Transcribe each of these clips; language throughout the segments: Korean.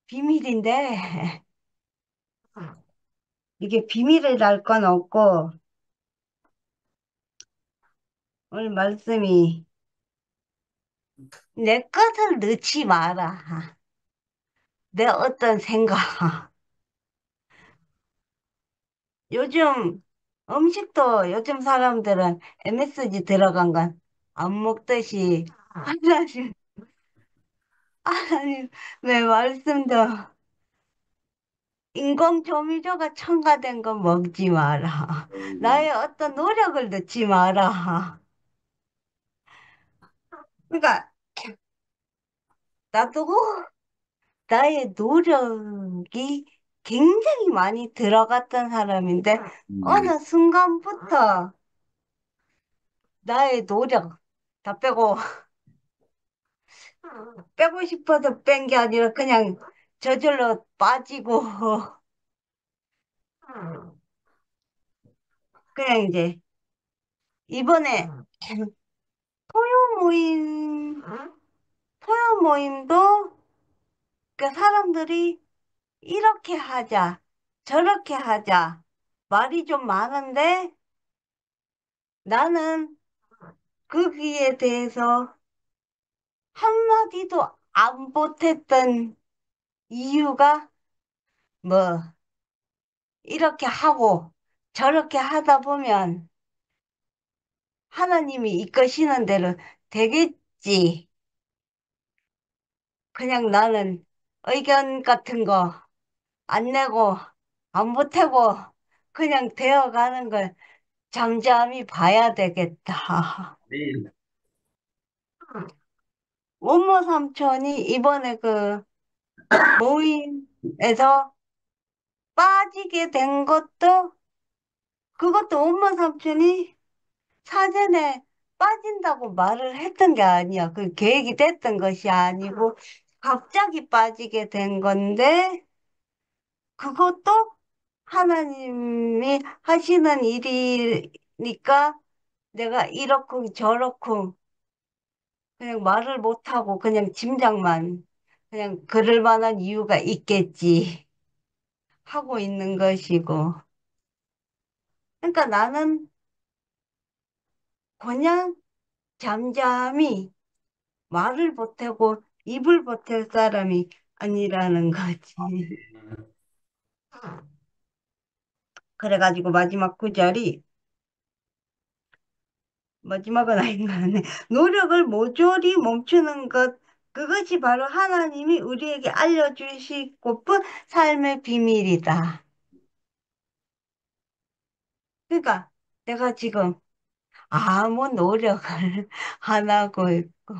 비밀인데, 이게 비밀을 알 건 없고, 오늘 말씀이 내 것을 넣지 마라. 내 어떤 생각. 요즘 요즘 사람들은 MSG 들어간 건 안 먹듯이, 하나님, 하나님, 왜 말씀도 인공 조미료가 첨가된 거 먹지 마라. 나의 어떤 노력을 넣지 마라. 그러니까, 나도 나의 노력이 굉장히 많이 들어갔던 사람인데, 음, 어느 순간부터 나의 노력 다 빼고 싶어서 뺀 게 아니라 그냥 저절로 빠지고, 그냥 이제 이번에 토요 모임, 토요 모임도 그 사람들이 이렇게 하자, 저렇게 하자, 말이 좀 많은데 나는 거기에 대해서 한마디도 안 보탰던 이유가 뭐, 이렇게 하고 저렇게 하다 보면 하나님이 이끄시는 대로 되겠지. 그냥 나는 의견 같은 거 안 내고 안 보태고 그냥 되어가는 걸 잠잠히 봐야 되겠다. 네. 원모 삼촌이 이번에 그 모임에서 빠지게 된 것도 그것도 원모 삼촌이 사전에 빠진다고 말을 했던 게 아니야. 그 계획이 됐던 것이 아니고 갑자기 빠지게 된 건데 그것도 하나님이 하시는 일이니까 내가 이렇고 저렇고 그냥 말을 못하고 그냥 짐작만 그냥 그럴 만한 이유가 있겠지 하고 있는 것이고. 그러니까 나는 그냥 잠잠히 말을 못하고 입을 못할 사람이 아니라는 거지. 그래가지고 마지막 구절이 마지막은 아닌 거 같네. 노력을 모조리 멈추는 것, 그것이 바로 하나님이 우리에게 알려주시고픈 삶의 비밀이다. 그러니까 내가 지금 아무 노력을 안 하고 있고,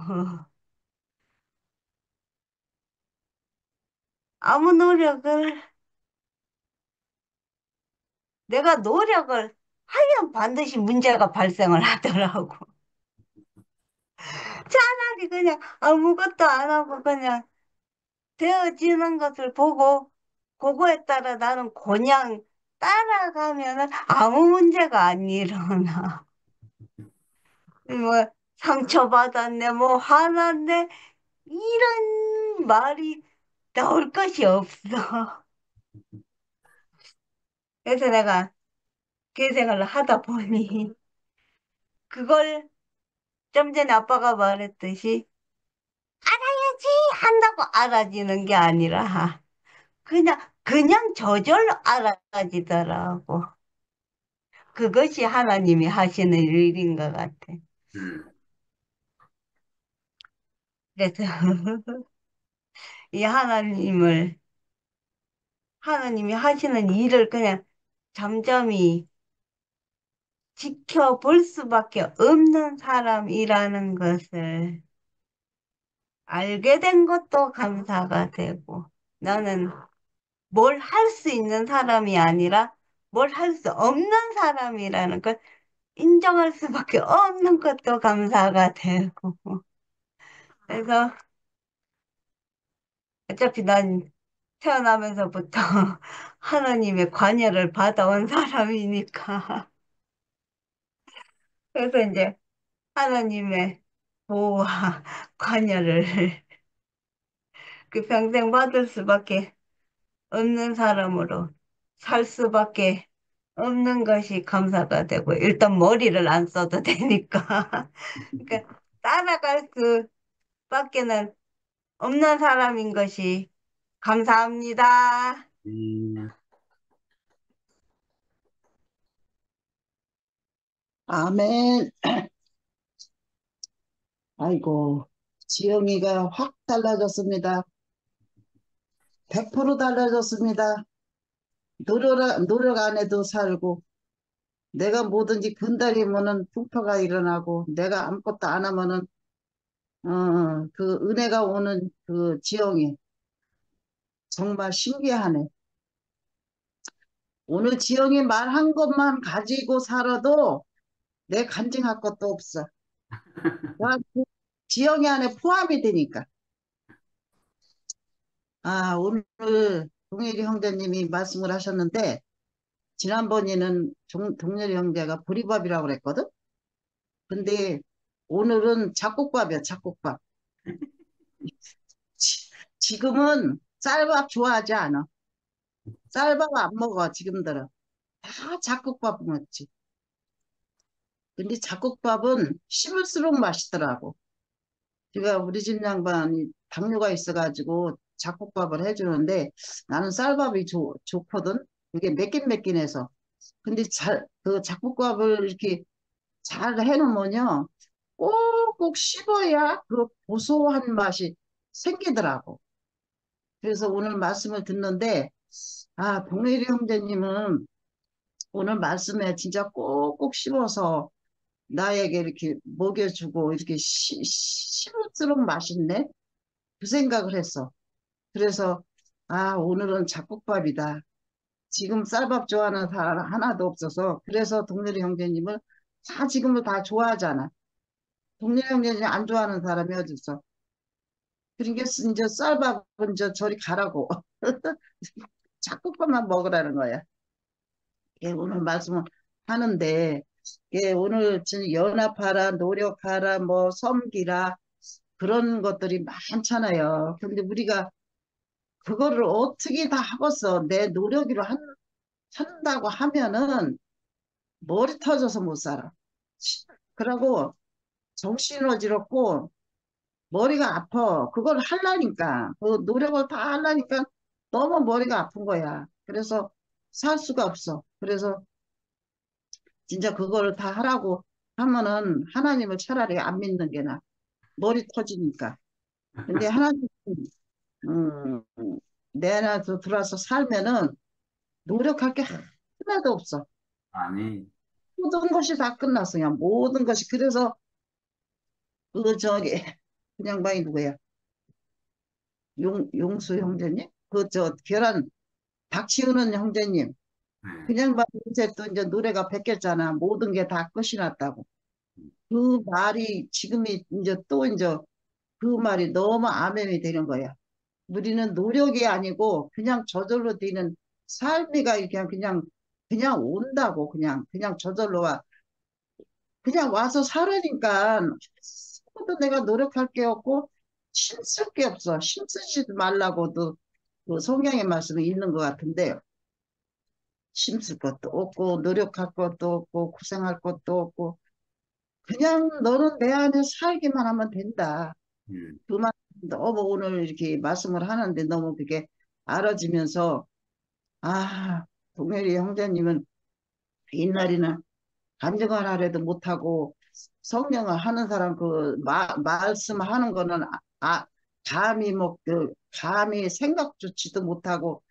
아무 노력을, 내가 노력을 하면 반드시 문제가 발생을 하더라고. 차라리 그냥 아무것도 안 하고 그냥 되어지는 것을 보고 그거에 따라 나는 그냥 따라가면은 아무 문제가 안 일어나. 뭐 상처받았네, 뭐 화났네 이런 말이 나올 것이 없어. 그래서 내가 그 생활을 하다 보니 그걸 좀 전에 아빠가 말했듯이 알아야지 한다고 알아지는 게 아니라 그냥 저절로 알아지더라고. 그것이 하나님이 하시는 일인 것 같아. 음, 그래서 이 하나님이 하시는 일을 그냥 잠잠히 지켜볼 수밖에 없는 사람이라는 것을 알게 된 것도 감사가 되고, 나는 뭘 할 수 있는 사람이 아니라 뭘 할 수 없는 사람이라는 걸 인정할 수밖에 없는 것도 감사가 되고. 그래서 어차피 난 태어나면서부터 하나님의 관여를 받아온 사람이니까. 그래서 이제 하나님의 보호와 관여를 그 평생 받을 수밖에 없는 사람으로 살 수밖에 없는 것이 감사가 되고, 일단 머리를 안 써도 되니까. 그러니까 따라갈 수밖에는 없는 사람인 것이 감사합니다. 음, 아멘. 아이고, 지영이가 확 달라졌습니다. 100% 달라졌습니다. 노력 안 해도 살고, 내가 뭐든지 분달이면은 풍파가 일어나고, 내가 아무것도 안 하면은, 그 은혜가 오는 그 지영이 정말 신기하네. 오늘 지영이 말한 것만 가지고 살아도 내 간증할 것도 없어. 그 지영이 안에 포함이 되니까. 아, 오늘 동일이 형제님이 말씀을 하셨는데, 지난번에는 동렬이 형제가 보리밥이라고 그랬거든? 근데 오늘은 잡곡밥이야, 잡곡밥. 지금은 쌀밥 좋아하지 않아. 쌀밥 안 먹어, 지금들은. 다 잡곡밥 먹지. 근데 잡곡밥은 씹을수록 맛있더라고. 제가 우리 집 양반이 당뇨가 있어가지고 잡곡밥을 해주는데 나는 쌀밥이 좋거든? 그게 매끈매끈해서. 근데 그 잡곡밥을 이렇게 잘 해놓으면요. 꼭꼭 씹어야 그 고소한 맛이 생기더라고. 그래서 오늘 말씀을 듣는데, 아, 동일이 형제님은 오늘 말씀에 진짜 꼭꼭 씹어서 나에게 이렇게 먹여주고 이렇게 씹을수록 맛있네? 그 생각을 했어. 그래서, 아, 오늘은 잡곡밥이다. 지금 쌀밥 좋아하는 사람 하나도 없어서, 그래서 동일이 형제님을 지금은 다 좋아하잖아. 동네 형제는 안 좋아하는 사람이 어딨어. 그러니까 이제 쌀밥은 이제 저리 가라고. 잡곡밥만 먹으라는 거야. 예, 오늘 말씀을 하는데, 예, 오늘 지금 연합하라, 노력하라, 뭐 섬기라, 그런 것들이 많잖아요. 근데 우리가 그거를 어떻게 다 하겠어. 내 노력으로 한다고 하면은 머리 터져서 못 살아. 그러고 정신 어지럽고 머리가 아파. 그걸 하려니까, 그 노력을 다 하려니까 너무 머리가 아픈 거야. 그래서 살 수가 없어. 그래서 진짜 그걸 다 하라고 하면은 하나님을 차라리 안 믿는 게 나아. 머리 터지니까. 근데 하나님, 음, 내 안에서 들어와서 살면은 노력할 게 하나도 없어. 아니, 모든 것이 다 끝났어. 그냥 모든 것이. 그래서 저기, 그 양반이 누구야? 용수 형제님? 계란 닭 치우는 형제님. 네. 그냥 봐, 이제 또 이제 노래가 베꼈잖아. 모든 게 다 끝이 났다고. 그 말이 지금이 이제 또 이제 그 말이 너무 암염이 되는 거야. 우리는 노력이 아니고 그냥 저절로 되는 삶이가 이렇게 그냥 온다고. 그냥 저절로 와. 그냥 와서 살으니까 아무도 내가 노력할 게 없고 힘쓸 게 없어. 힘쓰지 말라고도 그 성경의 말씀이 있는 것 같은데 힘쓸 것도 없고 노력할 것도 없고 고생할 것도 없고 그냥 너는 내 안에 살기만 하면 된다. 음, 그 말 너무 오늘 이렇게 말씀을 하는데 너무 그게 알아지면서 아 동열이 형제님은 옛날에는 간증을 하려도 못하고 성령을 하는 사람 그 말씀하는 거는 감히 감히 생각조차도 못하고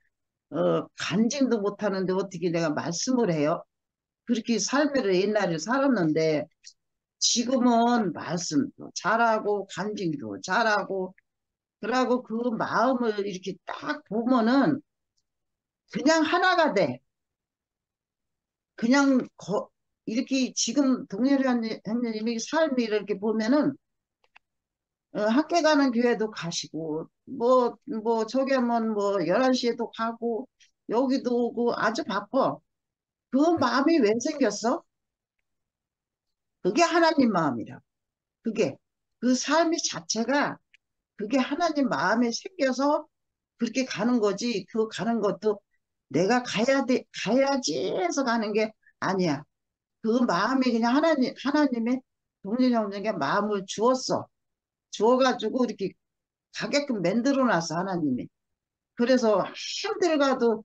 간증도 못하는데 어떻게 내가 말씀을 해요? 그렇게 삶을 옛날에 살았는데 지금은 말씀도 잘하고 간증도 잘하고 그러고 그 마음을 이렇게 딱 보면은 그냥 하나가 돼. 그냥 이렇게 지금 동일이 형님이 삶이 이렇게 보면은 학교 가는 교회도 가시고 뭐 저기 하면 뭐 11시에도 가고 여기도 오고 아주 바빠. 그 마음이 왜 생겼어? 그게 하나님 마음이라. 그게 그 삶이 자체가 그게 하나님 마음에 생겨서 그렇게 가는 거지. 그 가는 것도 내가 가야 돼, 가야지 해서 가는 게 아니야. 그 마음이 그냥 하나님의 동전 형제에게 마음을 주었어. 주어가지고 이렇게 가게끔 만들어 놨어, 하나님이. 그래서 힘들어가도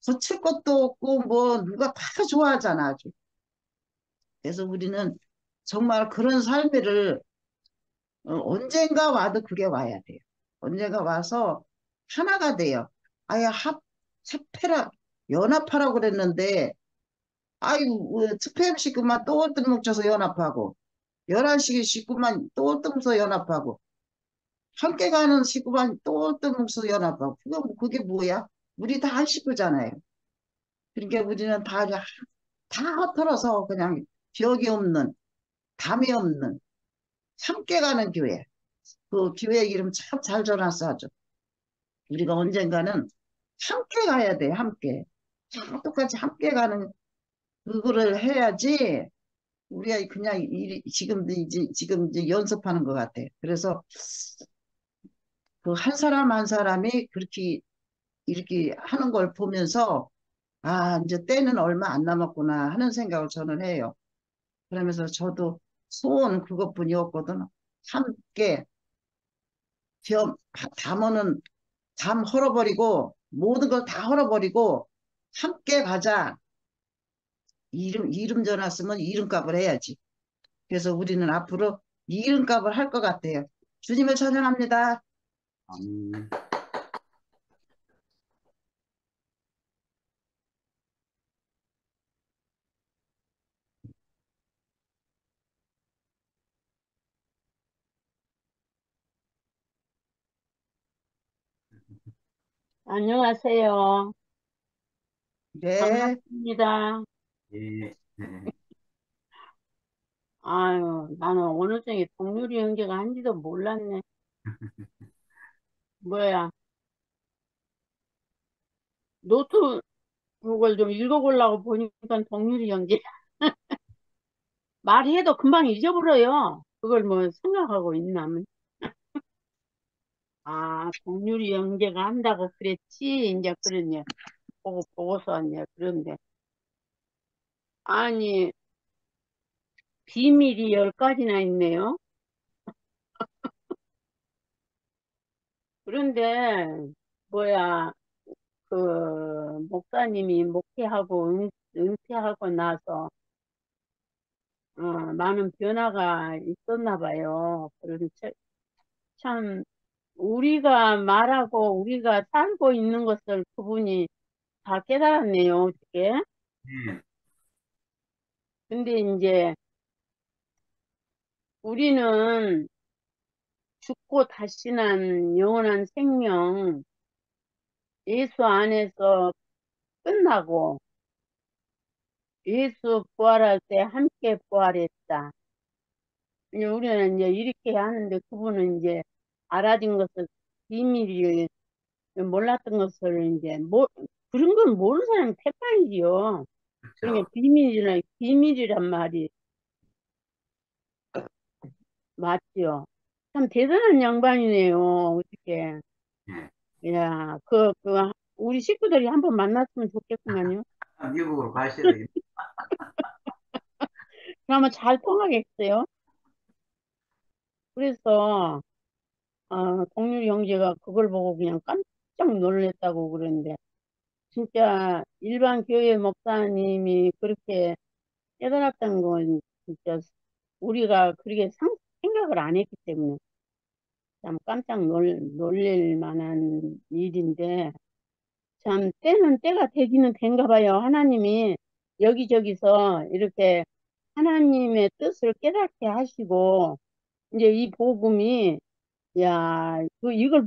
고칠 것도 없고, 뭐, 누가 다 좋아하잖아, 아주. 그래서 우리는 정말 그런 삶을 언젠가 와도 그게 와야 돼요. 언젠가 와서 하나가 돼요. 아예 합해라, 연합하라고 그랬는데, 아이고, 특별 식구만 똘똘 뭉쳐서 연합하고, 11시 식구만 똘똘 뭉쳐서 연합하고, 함께 가는 식구만 똘똘 뭉쳐서 연합하고, 그게 뭐야? 우리 다 한 식구잖아요. 그러니까 우리는 다 흩어져서 그냥 벽이 없는, 담이 없는, 함께 가는 교회. 그 교회 이름 참 잘 줘놨어, 아주. 우리가 언젠가는 함께 가야 돼, 함께. 다 똑같이 함께 가는, 그거를 해야지, 우리가 그냥 지금 이제 연습하는 것 같아. 그래서 그 한 사람 한 사람이 그렇게, 이렇게 하는 걸 보면서, 아, 이제 때는 얼마 안 남았구나 하는 생각을 저는 해요. 그러면서 저도 소원 그것뿐이었거든. 함께, 담은 담 헐어버리고, 모든 걸 다 헐어버리고, 함께 가자. 이름 전화 쓰면 이름값을 해야지. 그래서 우리는 앞으로 이름값을 할 것 같아요. 주님을 찬양합니다. 아멘. 안녕하세요. 네, 반갑습니다. 예. 네. 아유, 나는 어느 쪽에 동률이 연계가 한지도 몰랐네. 뭐야, 노트북을 좀 읽어보려고 보니까 동률이 연계. 말해도 금방 잊어버려요. 그걸 뭐 생각하고 있나. 아, 동률이 연계가 한다고 그랬지. 이제 그러네. 보고서 이제 그런데. 아니, 비밀이 10가지나 있네요. 그런데, 뭐야, 그 목사님이 목회하고 은퇴하고 나서 많은 변화가 있었나 봐요. 그런 참 우리가 말하고 우리가 살고 있는 것을 그분이 다 깨달았네요. 어떻게? 네. 근데 이제 우리는 죽고 다시 난 영원한 생명 예수 안에서 끝나고 예수 부활할 때 함께 부활했다. 이제 우리는 이제 이렇게 하는데 그분은 이제 알아진 것을 비밀을 몰랐던 것을 이제 그런 건 모르는 사람이 태판이지요. 그러니까 그렇죠. 비밀이란 말이 맞지요. 참 대단한 양반이네요. 어떻게. 예. 야, 우리 식구들이 한번 만났으면 좋겠구만요. 미국으로 가셔야 되겠네. 그러면 잘 통하겠어요. 그래서 동률 형제가 그걸 보고 그냥 깜짝 놀랐다고 그러는데 진짜 일반 교회 목사님이 그렇게 깨달았다는 건 진짜 우리가 그렇게 생각을 안 했기 때문에 참 깜짝 놀랄 만한 일인데 참 때는 때가 되기는 된가 봐요. 하나님이 여기저기서 이렇게 하나님의 뜻을 깨닫게 하시고 이제 이 복음이 이걸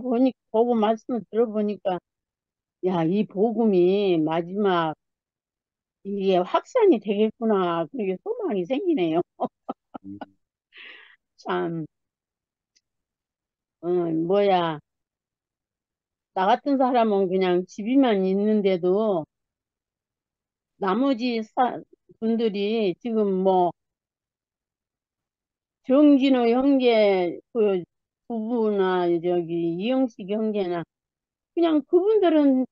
보고 말씀을 들어보니까 이 복음이 마지막 이게 확산이 되겠구나. 그게 소망이 생기네요. 음, 참, 뭐야. 나 같은 사람은 그냥 집이만 있는데도 나머지 분들이 지금 뭐 정진호 형제 부부나 저기 이영식 형제나 그냥 그분들은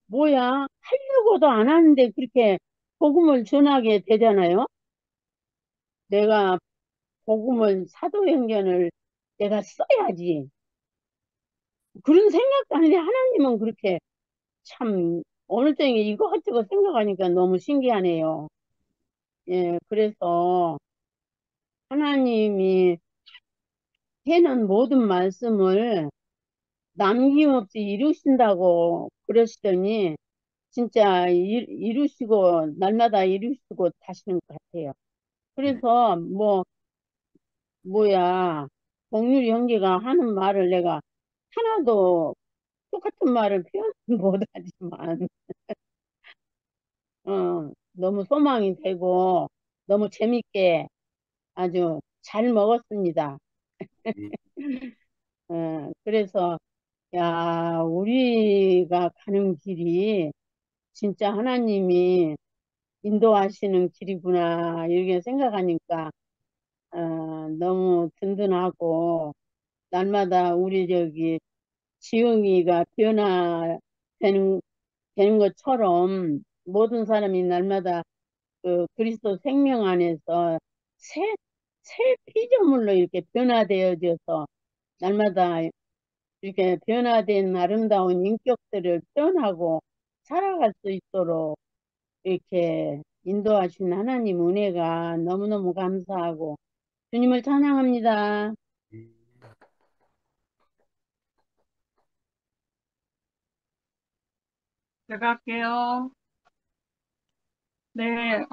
뭐야 하려고도 안 하는데 그렇게 복음을 전하게 되잖아요. 내가 복음을 사도행전을 내가 써야지. 그런 생각도 하는데 하나님은 그렇게 참 어느 때에 이것저것 생각하니까 너무 신기하네요. 예, 그래서 하나님이 해는 모든 말씀을 남김없이 이루신다고 그러시더니 진짜 이루시고 날마다 이루시고 다시는 것 같아요. 그래서 뭐야 동률이 형제가 하는 말을 내가 하나도 똑같은 말을 표현 못하지만 너무 소망이 되고 너무 재밌게 아주 잘 먹었습니다. 예, 그래서 야 우리가 가는 길이 진짜 하나님이 인도하시는 길이구나 이렇게 생각하니까 너무 든든하고 날마다 우리 저기 지영이가 되는 것처럼 모든 사람이 날마다 그 그리스도 생명 안에서 새, 새 피조물로 이렇게 변화되어져서 날마다 이렇게 변화된 아름다운 인격들을 표현하고 살아갈 수 있도록 이렇게 인도하신 하나님 은혜가 너무너무 감사하고 주님을 찬양합니다. 예. 제가 할게요. 네,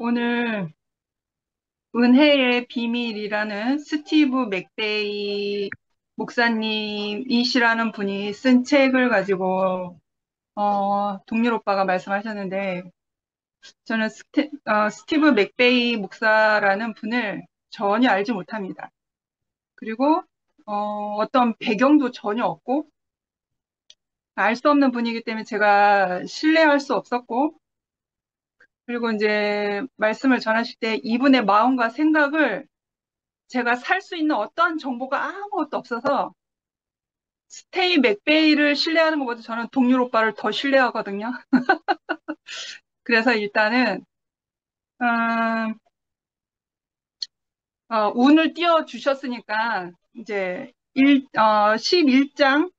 오늘 은혜의 비밀이라는 스티브 맥데이 목사님이시라는 분이 쓴 책을 가지고 동률 오빠가 말씀하셨는데 저는 스티브 맥베이 목사라는 분을 전혀 알지 못합니다. 그리고 어떤 배경도 전혀 없고 알 수 없는 분이기 때문에 제가 신뢰할 수 없었고 그리고 이제 말씀을 전하실 때 이분의 마음과 생각을 제가 살 수 있는 어떠한 정보가 아무것도 없어서 스테이 맥베이를 신뢰하는 것보다 저는 동률 오빠를 더 신뢰하거든요. 그래서 일단은 운을 띄워주셨으니까 이제 11장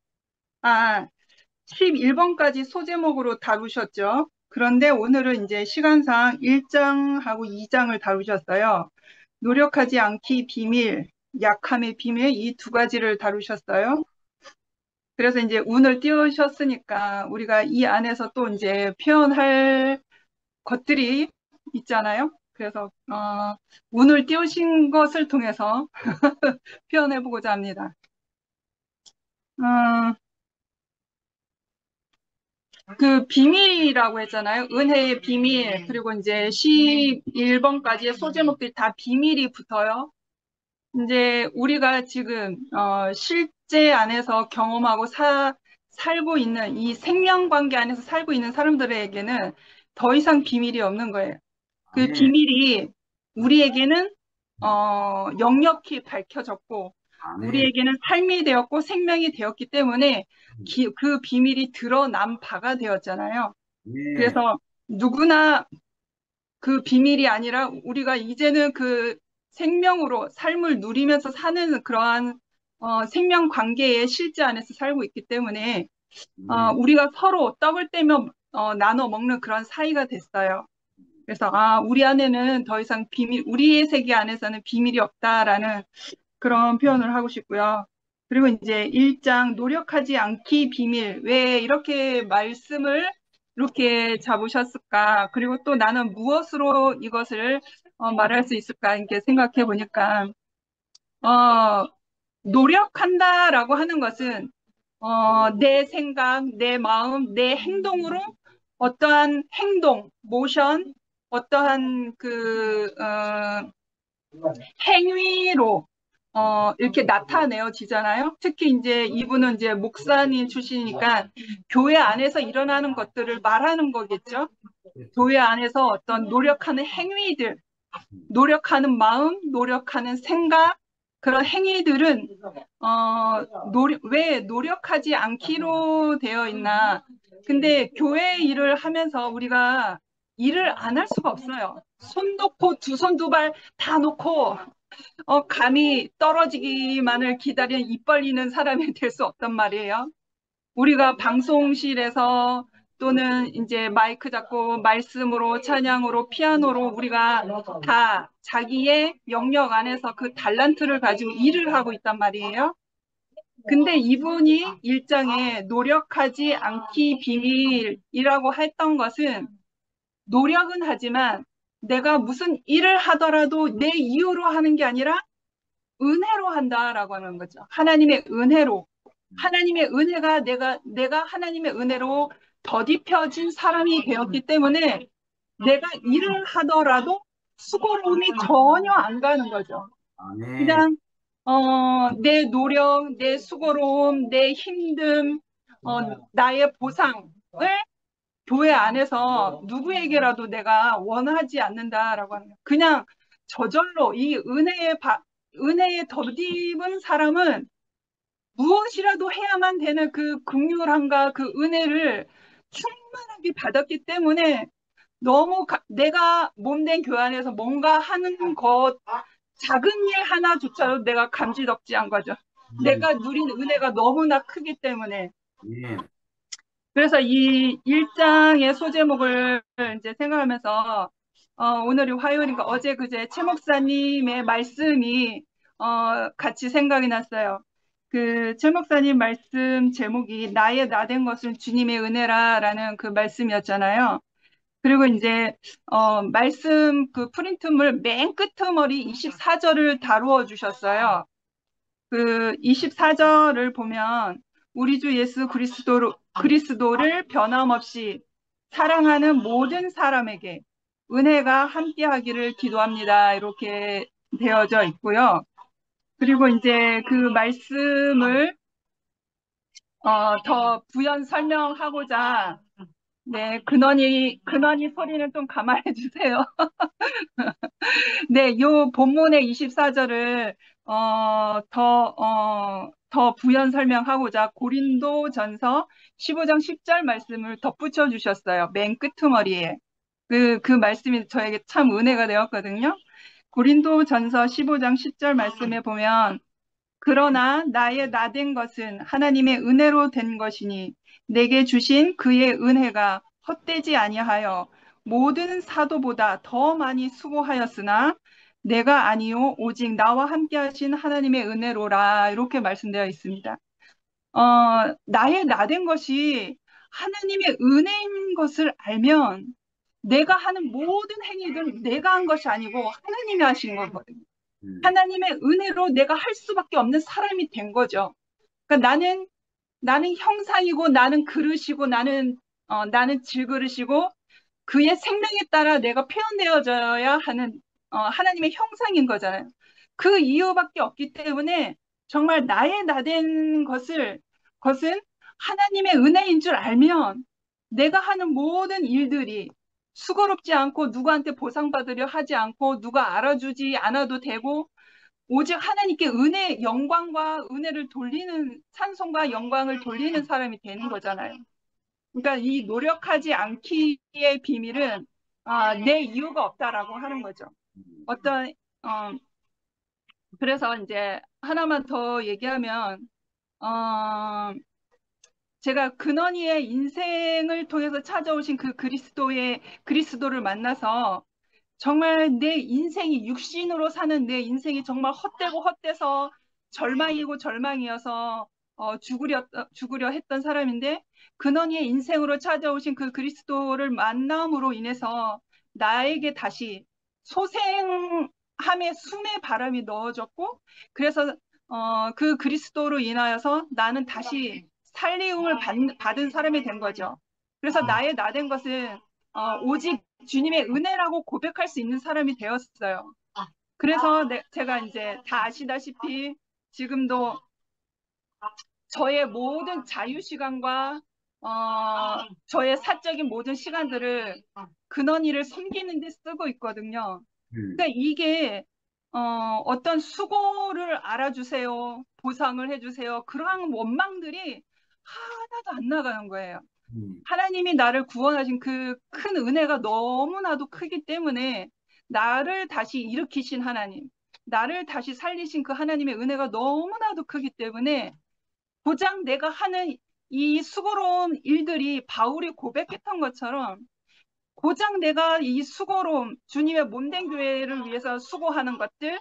11번까지 소제목으로 다루셨죠. 그런데 오늘은 이제 시간상 1장하고 2장을 다루셨어요. 노력하지 않기 비밀, 약함의 비밀 이 두 가지를 다루셨어요. 그래서 이제 운을 띄우셨으니까 우리가 이 안에서 또 이제 표현할 것들이 있잖아요. 그래서 운을 띄우신 것을 통해서 표현해 보고자 합니다. 그 비밀이라고 했잖아요. 은혜의 비밀. 그리고 이제 11번까지의 소제목들이 다 비밀이 붙어요. 이제 우리가 지금 실제 안에서 경험하고 살고 있는 이 생명관계 안에서 살고 있는 사람들에게는 더 이상 비밀이 없는 거예요. 그 아멘. 비밀이 우리에게는 역력히 밝혀졌고 아멘. 우리에게는 삶이 되었고 생명이 되었기 때문에 그 비밀이 드러난 바가 되었잖아요. 예. 그래서 누구나 그 비밀이 아니라 우리가 이제는 그 생명으로 삶을 누리면서 사는 그러한 생명 관계의 실제 안에서 살고 있기 때문에 우리가 서로 떡을 떼며 나눠 먹는 그런 사이가 됐어요. 그래서 우리 안에는 더 이상 우리의 세계 안에서는 비밀이 없다라는 그런 표현을 하고 싶고요. 그리고 이제 1장 노력하지 않기 비밀. 왜 이렇게 말씀을 이렇게 잡으셨을까? 그리고 또 나는 무엇으로 이것을 말할 수 있을까? 이렇게 생각해 보니까 노력한다라고 하는 것은 내 생각, 내 마음, 내 행동으로 어떠한 행동, 모션, 어떠한 행위로 이렇게 나타내어지잖아요. 특히 이제 이분은 이제 목사님 출신이니까 교회 안에서 일어나는 것들을 말하는 거겠죠. 교회 안에서 어떤 노력하는 행위들, 노력하는 마음, 노력하는 생각, 그런 행위들은 왜 노력하지 않기로 되어 있나. 근데 교회 일을 하면서 우리가 일을 안 할 수가 없어요. 손 놓고 두 손 두 발 다 놓고 감이 떨어지기만을 기다리는 입 벌리는 사람이 될 수 없단 말이에요. 우리가 방송실에서 또는 이제 마이크 잡고 말씀으로 찬양으로 피아노로 우리가 다 자기의 영역 안에서 그 달란트를 가지고 일을 하고 있단 말이에요. 근데 이분이 일장에 노력하지 않기 비밀이라고 했던 것은 노력은 하지만 내가 무슨 일을 하더라도 내 이유로 하는 게 아니라 은혜로 한다라고 하는 거죠. 하나님의 은혜로. 하나님의 은혜가 내가 하나님의 은혜로 더딥혀진 사람이 되었기 때문에 내가 일을 하더라도 수고로움이 전혀 안 가는 거죠. 아멘. 그냥 내 노력, 내 수고로움, 내 힘듦, 나의 보상을 교회 안에서 누구에게라도 내가 원하지 않는다라고 하는 거예요. 그냥 저절로 이 은혜에 덧입은 사람은 무엇이라도 해야만 되는 그 긍휼함과 그 은혜를 충만하게 받았기 때문에 너무 내가 몸된 교회 안에서 뭔가 하는 것 작은 일 하나조차도 내가 감지덕지한 거죠. 내가 누린 은혜가 너무나 크기 때문에. 아멘. 그래서 이 1장의 소제목을 이제 생각하면서 오늘이 화요일이니까 어제 그제 최 목사님의 말씀이 같이 생각이 났어요. 그 최 목사님 말씀 제목이 나의 나된 것은 주님의 은혜라라는 그 말씀이었잖아요. 그리고 이제 말씀 그 프린트물 맨 끝머리 24절을 다루어 주셨어요. 그 24절을 보면 우리 주 예수 그리스도를 변함없이 사랑하는 모든 사람에게 은혜가 함께하기를 기도합니다. 이렇게 되어져 있고요. 그리고 이제 그 말씀을 더 부연 설명하고자 네, 근원이 소리는 좀 감안해 주세요. 네, 요 본문의 24절을 더 부연 설명하고자 고린도전서 15장 10절 말씀을 덧붙여 주셨어요. 맨 끄트머리에. 그 말씀이 저에게 참 은혜가 되었거든요. 고린도전서 15장 10절 말씀에 보면 그러나 나의 나된 것은 하나님의 은혜로 된 것이니 내게 주신 그의 은혜가 헛되지 아니하여 모든 사도보다 더 많이 수고하였으나 내가 아니요 오직 나와 함께 하신 하나님의 은혜로라 이렇게 말씀되어 있습니다. 나의 나된 것이 하나님의 은혜인 것을 알면 내가 하는 모든 행위는 내가 한 것이 아니고 하나님이 하신 거거든요. 하나님의 은혜로 내가 할 수밖에 없는 사람이 된 거죠. 그러니까 나는 형상이고 나는 그릇이고 나는 질그릇이고 그의 생명에 따라 내가 표현되어져야 하는 하나님의 형상인 거잖아요. 그 이유밖에 없기 때문에 정말 나의 나된 것은 하나님의 은혜인 줄 알면 내가 하는 모든 일들이 수고롭지 않고 누구한테 보상받으려 하지 않고 누가 알아주지 않아도 되고 오직 하나님께 영광과 은혜를 돌리는 찬송과 영광을 돌리는 사람이 되는 거잖아요. 그러니까 이 노력하지 않기의 비밀은 내 이유가 없다라고 하는 거죠. 그래서 이제 하나만 더 얘기하면 제가 근원이의 인생을 통해서 찾아오신 그 그리스도를 만나서 정말 내 인생이 육신으로 사는 내 인생이 정말 헛되고 헛돼서 절망이고 절망이어서 죽으려 했던 사람인데 근원이의 인생으로 찾아오신 그 그리스도를 만남으로 인해서 나에게 다시 소생함의 숨의 바람이 넣어졌고 그래서 그 그리스도로 인하여서 나는 다시 살리움을 받은 사람이 된 거죠. 그래서 나의 나된 것은 오직 주님의 은혜라고 고백할 수 있는 사람이 되었어요. 그래서 제가 이제 다 아시다시피 지금도 저의 모든 자유시간과 저의 사적인 모든 시간들을 근원이를 섬기는 데 쓰고 있거든요. 그러니까 이게 어떤 수고를 알아주세요, 보상을 해주세요. 그러한 원망들이 하나도 안 나가는 거예요. 음, 하나님이 나를 구원하신 그 큰 은혜가 너무나도 크기 때문에 나를 다시 일으키신 하나님, 나를 다시 살리신 그 하나님의 은혜가 너무나도 크기 때문에 고작 내가 하는 이 수고로운 일들이 바울이 고백했던 것처럼 고작 내가 이 수고로움, 주님의 몸된 교회를 위해서 수고하는 것들,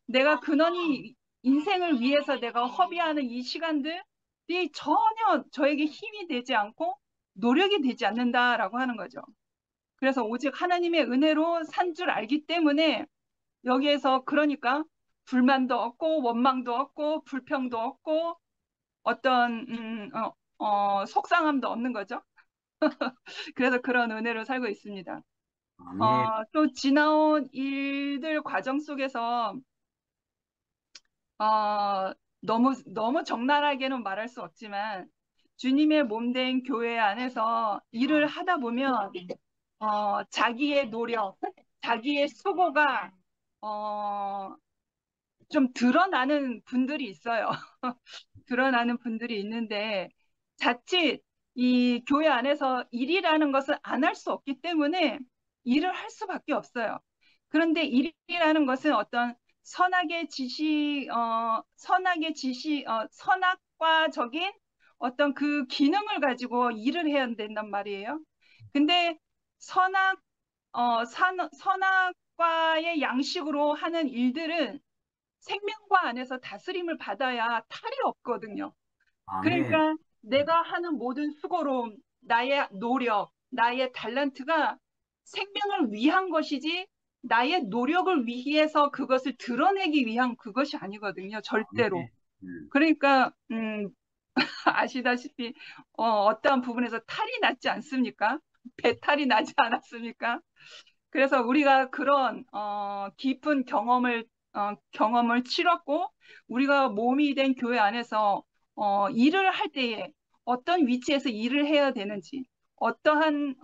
내가 근원이 인생을 위해서 내가 허비하는 이 시간들이 전혀 저에게 힘이 되지 않고 노력이 되지 않는다라고 하는 거죠. 그래서 오직 하나님의 은혜로 산 줄 알기 때문에 여기에서 그러니까 불만도 없고 원망도 없고 불평도 없고 어떤 속상함도 없는 거죠. 그래서 그런 은혜로 살고 있습니다. 아멘. 또 지나온 일들 과정 속에서 너무 적나라하게는 말할 수 없지만 주님의 몸된 교회 안에서 일을 하다 보면 자기의 노력, 자기의 수고가 어, 좀 드러나는 분들이 있어요. 드러나는 분들이 있는데 자칫 이 교회 안에서 일이라는 것을 안 할 수 없기 때문에 일을 할 수밖에 없어요. 그런데 일이라는 것은 어떤 선악과적인 어떤 그 기능을 가지고 일을 해야 된단 말이에요. 근데 선악, 선악과의 양식으로 하는 일들은 생명과 안에서 다스림을 받아야 탈이 없거든요. 아멘. 그러니까 내가 하는 모든 수고로움, 나의 노력, 나의 탤런트가 생명을 위한 것이지 나의 노력을 위해서 그것을 드러내기 위한 그것이 아니거든요. 절대로. 아멘. 음, 그러니까 아시다시피 어떠한 부분에서 탈이 났지 않습니까? 배탈이 나지 않았습니까? 그래서 우리가 그런 깊은 경험을 치렀고 우리가 몸이 된 교회 안에서 일을 할 때에 어떤 위치에서 일을 해야 되는지 어떠한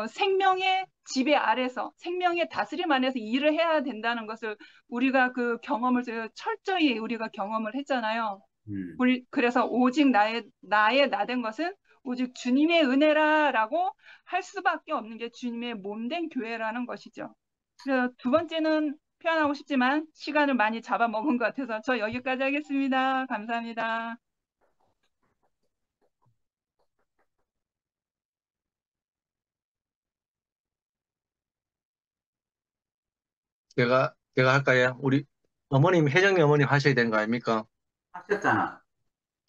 생명의 지배 아래서 생명의 다스림 안에서 일을 해야 된다는 것을 우리가 그 경험을 철저히 우리가 경험을 했잖아요. 음. 그래서 오직 나의 나된 것은 오직 주님의 은혜라라고 할 수밖에 없는 게 주님의 몸된 교회라는 것이죠. 그래서 두 번째는 표현하고 싶지만 시간을 많이 잡아먹은 것 같아서 저 여기까지 하겠습니다. 감사합니다. 제가 할까요? 우리 어머님, 혜정이 어머님 하셔야 되는 거 아닙니까? 하셨잖아.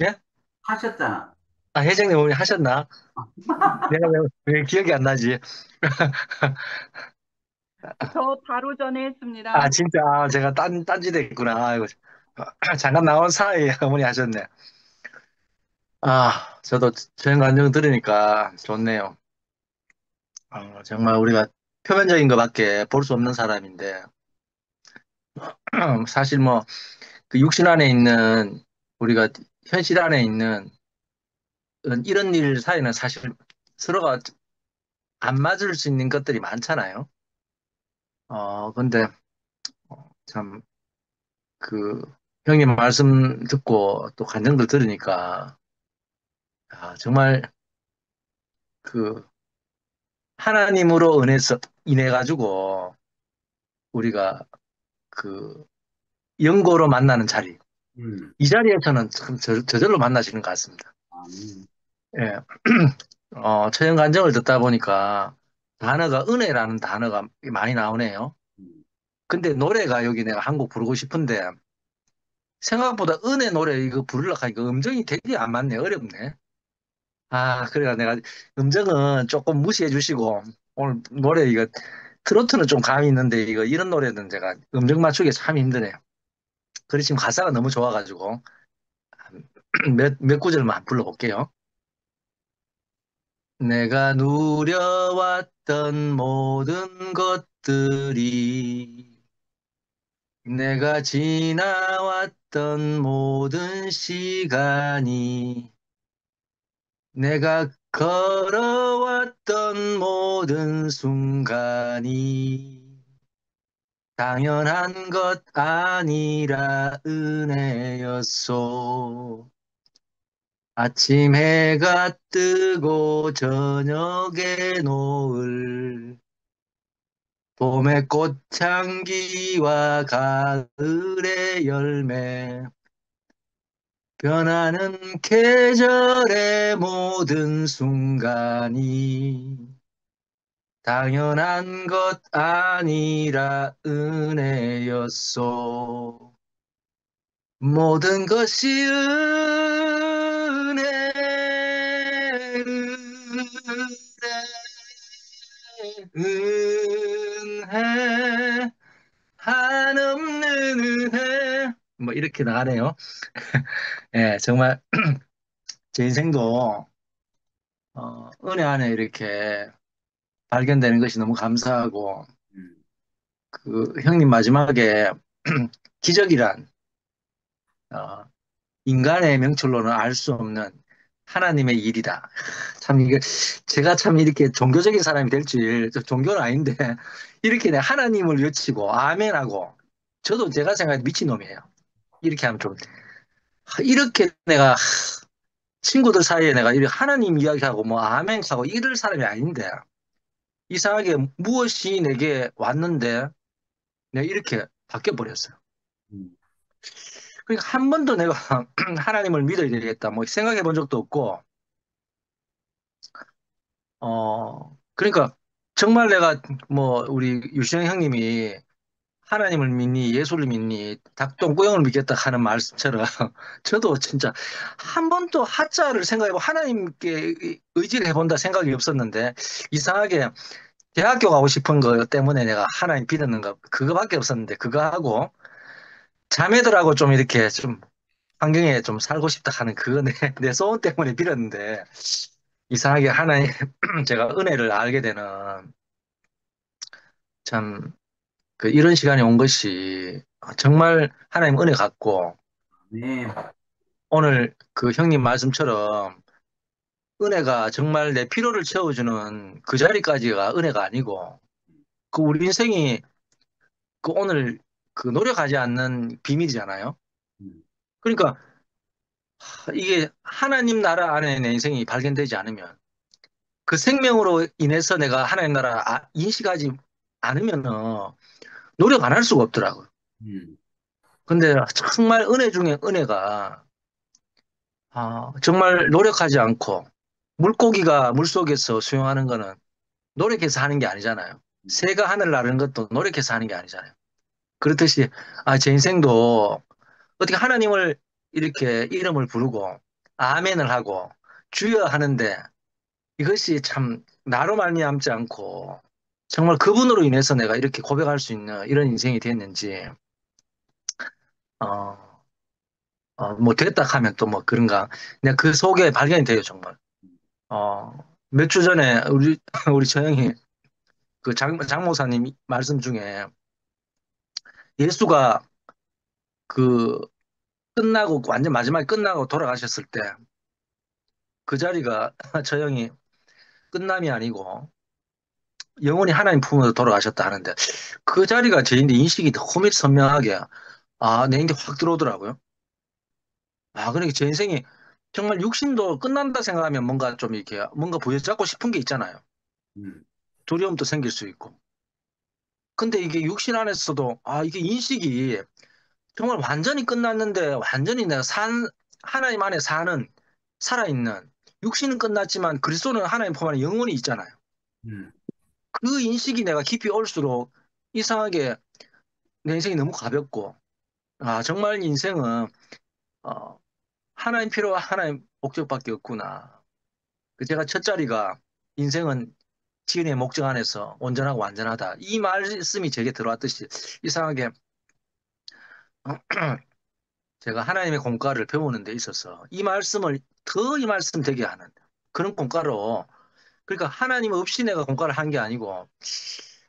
예? 하셨잖아. 아, 혜정이 어머니 하셨나? 내가 왜 기억이 안 나지? 저 바로 전에 아, 했습니다. 진짜, 제가 딴짓 했구나. 아이고. 잠깐 나온 사이에 어머니 하셨네. 아, 저도 저형 감정 들으니까 좋네요. 정말 우리가 표면적인 것밖에 볼 수 없는 사람인데, 사실 뭐, 그 육신 안에 있는, 우리가 현실 안에 있는 이런 일 사이는 사실 서로가 안 맞을 수 있는 것들이 많잖아요. 근데 참, 그, 형님 말씀 듣고 또 간증들 들으니까, 정말 그, 하나님으로 인해가지고 우리가 그, 영고로 만나는 자리. 음, 이 자리에서는 참 저절로 만나시는 것 같습니다. 아멘. 예. 처형 간증을 듣다 보니까 단어가 은혜라는 단어가 많이 나오네요. 음, 근데 노래가 여기 내가 한 곡 부르고 싶은데 생각보다 은혜 노래 이거 부르려고 하니까 음정이 되게 안 맞네. 어렵네. 그래가 내가 음정은 조금 무시해 주시고 오늘 노래 이거 트로트는 좀 감이 있는데 이거 이런 노래는 제가 음정 맞추기 참 힘드네요. 그래 지금 가사가 너무 좋아가지고 몇 구절만 불러볼게요. 내가 누려왔던 모든 것들이 내가 지나왔던 모든 시간이 내가 걸어왔던 모든 순간이 당연한 것 아니라 은혜였소. 아침 해가 뜨고 저녁에 노을, 봄의 꽃향기와 가을의 열매, 변하는 계절의 모든 순간이 당연한 것 아니라 은혜였소. 모든 것이 은혜, 은혜, 한없는 은혜. 뭐 이렇게 나가네요. 예, 정말 제 인생도 은혜 안에 이렇게 발견되는 것이 너무 감사하고 음, 그 형님 마지막에 기적이란 어, 인간의 명철로는 알 수 없는 하나님의 일이다. 참 이게 제가 참 이렇게 종교적인 사람이 될 줄, 종교는 아닌데 이렇게 내 하나님을 외치고 아멘하고 저도 제가 생각해 미친놈이에요. 이렇게 하면 좀 이렇게 내가 친구들 사이에 내가 이렇게 하나님 이야기하고 뭐 아멘하고 이럴 사람이 아닌데 이상하게 무엇이 내게 왔는데 내가 이렇게 바뀌어 버렸어요. 음, 그러니까 한 번도 내가 하나님을 믿어야 되겠다 뭐 생각해 본 적도 없고 그러니까 정말 내가 뭐 우리 유시영 형님이 하나님을 믿니 예수를 믿니 닭똥구형을 믿겠다 하는 말씀처럼 저도 진짜 한 번도 하자를 생각해보고 하나님께 의지를 해본다 생각이 없었는데 이상하게 대학교 가고 싶은 거 때문에 내가 하나님 믿었는 거 그거밖에 없었는데 그거 하고 자매들하고 좀 이렇게 좀 환경에 좀 살고 싶다 하는 그거 내 소원 때문에 빌었는데 이상하게 하나님 제가 은혜를 알게 되는 참 그 이런 시간이 온 것이 정말 하나님 은혜 같고 네. 오늘 그 형님 말씀처럼 은혜가 정말 내 필요를 채워주는 그 자리까지가 은혜가 아니고 그 우리 인생이 그 오늘 그 노력하지 않는 비밀이잖아요. 음, 그러니까 이게 하나님 나라 안에 내 인생이 발견되지 않으면 그 생명으로 인해서 내가 하나님 나라 인식하지 않으면 노력 안 할 수가 없더라고요. 음, 근데 정말 은혜 중에 은혜가 정말 노력하지 않고 물고기가 물속에서 수영하는 거는 노력해서 하는 게 아니잖아요. 새가 하늘 나르는 것도 노력해서 하는 게 아니잖아요. 그렇듯이 제 인생도 어떻게 하나님을 이렇게 이름을 부르고 아멘을 하고 주여 하는데 이것이 참 나로 말미암지 않고 정말 그분으로 인해서 내가 이렇게 고백할 수 있는 이런 인생이 됐는지 어, 뭐 됐다 하면 또 뭐 그런가 그냥 그 속에 발견이 돼요 정말. 몇 주 전에 우리 처형이 그 장모사님 말씀 중에 예수가 그 끝나고 완전 마지막에 끝나고 돌아가셨을 때 그 자리가 처형이 끝남이 아니고 영원히 하나님 품으로 돌아가셨다 하는데 그 자리가 제 인식이 너무 선명하게 내 인기 확 들어오더라고요. 그러니까 제 인생이 정말 육신도 끝난다 생각하면 뭔가 좀 이렇게 뭔가 부여잡고 싶은 게 있잖아요. 음, 두려움도 생길 수 있고. 근데 이게 육신 안에서도 이게 인식이 정말 완전히 끝났는데 완전히 내가 하나님 안에 살아있는 육신은 끝났지만 그리스도는 하나님 품 안에 영혼이 있잖아요. 음, 그 인식이 내가 깊이 올수록 이상하게 내 인생이 너무 가볍고 정말 인생은 어, 하나님 필요와 하나님 목적밖에 없구나. 그 제가 첫 자리가 인생은 지은의 목적 안에서 온전하고 완전하다. 이 말씀이 제게 들어왔듯이 이상하게 제가 하나님의 공과를 배우는 데 있어서 이 말씀을 더 이 말씀 되게 하는 그런 공과로 그러니까 하나님 없이 내가 공과를 한 게 아니고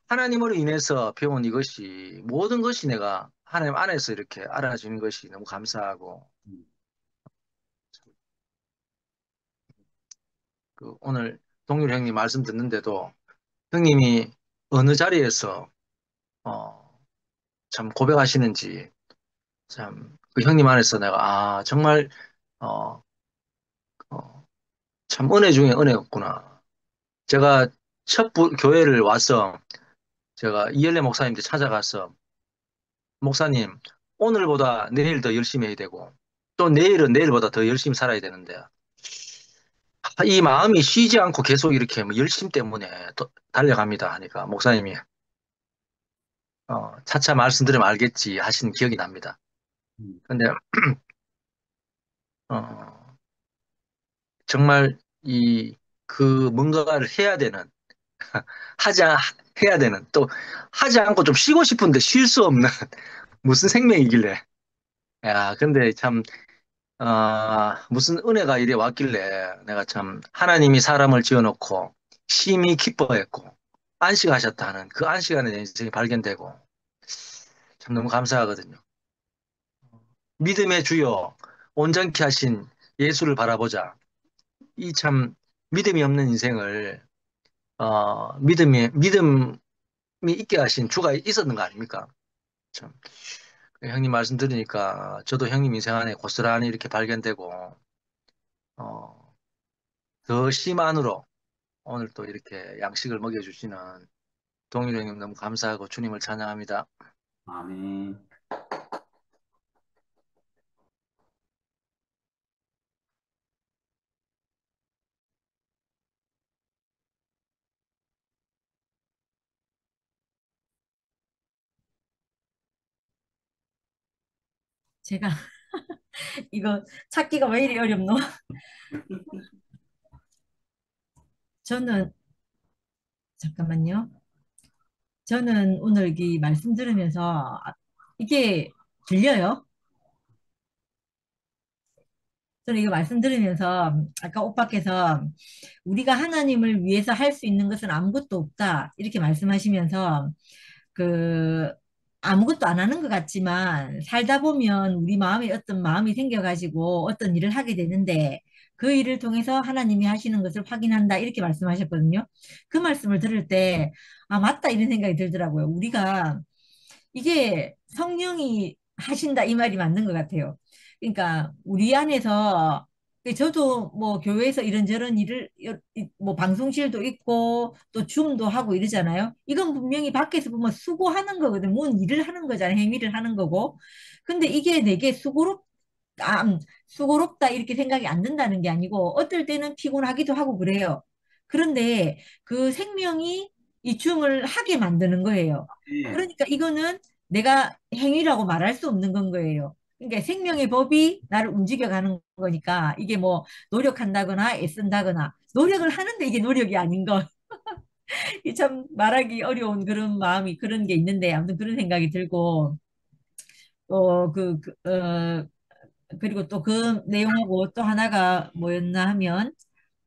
하나님으로 인해서 배운 이것이 모든 것이 내가 하나님 안에서 이렇게 알아주는 것이 너무 감사하고 음. 그 오늘 동률 형님 말씀 듣는데도 형님이 어느 자리에서 어, 참 고백하시는지 참 그 형님 안에서 내가 정말 어, 참 은혜 중에 은혜였구나. 제가 교회를 와서 제가 이엘레 목사님한테 찾아가서 목사님 오늘보다 내일 더 열심히 해야 되고 또 내일은 내일보다 더 열심히 살아야 되는데 이 마음이 쉬지 않고 계속 이렇게 뭐 열심 때문에 달려갑니다 하니까 목사님이 차차 말씀드리면 알겠지 하신 기억이 납니다. 음, 근데 어, 정말 그 뭔가를 해야 되는 하지 않, 해야 되는 또 하지 않고 좀 쉬고 싶은데 쉴 수 없는 무슨 생명이길래 근데 참 무슨 은혜가 이래 왔길래 내가 참 하나님이 사람을 지어놓고 심히 기뻐했고 안식하셨다는 그 안식안에 내 인생이 발견되고 참 너무 감사하거든요. 믿음의 주요 온전케 하신 예수를 바라보자. 이 참 믿음이 없는 인생을 믿음이 있게 하신 주가 있었는 거 아닙니까? 참 형님 말씀 들으니까 저도 형님 인생 안에 고스란히 이렇게 발견되고 어, 더 심안으로 오늘 또 이렇게 양식을 먹여주시는 동일 형님 너무 감사하고 주님을 찬양합니다. 아멘. 제가 이거 찾기가 왜 이리 어렵노? 저는 잠깐만요. 저는 오늘 이 말씀 들으면서 이게 들려요? 저는 이거 말씀 들으면서 아까 오빠께서 우리가 하나님을 위해서 할 수 있는 것은 아무것도 없다 이렇게 말씀하시면서 그 아무것도 안 하는 것 같지만 살다 보면 우리 마음에 어떤 마음이 생겨가지고 어떤 일을 하게 되는데 그 일을 통해서 하나님이 하시는 것을 확인한다 이렇게 말씀하셨거든요. 그 말씀을 들을 때 맞다 이런 생각이 들더라고요. 우리가 이게 성령이 하신다 이 말이 맞는 것 같아요. 그러니까 우리 안에서 저도 뭐 교회에서 이런저런 일을 뭐 방송실도 있고 또 줌도 하고 이러잖아요. 이건 분명히 밖에서 보면 수고하는 거거든. 뭔 일을 하는 거잖아요. 행위를 하는 거고. 근데 이게 내게 수고롭다 이렇게 생각이 안 든다는 게 아니고 어떨 때는 피곤하기도 하고 그래요. 그런데 그 생명이 이 줌을 하게 만드는 거예요. 네. 그러니까 이거는 내가 행위라고 말할 수 없는 건 거예요. 그러니까 생명의 법이 나를 움직여가는 거니까 이게 뭐 노력한다거나 애쓴다거나 노력을 하는데 이게 노력이 아닌 거. 이 참 말하기 어려운 그런 마음이 그런 게 있는데 아무튼 그런 생각이 들고 그리고 또 그 내용하고 또 하나가 뭐였나 하면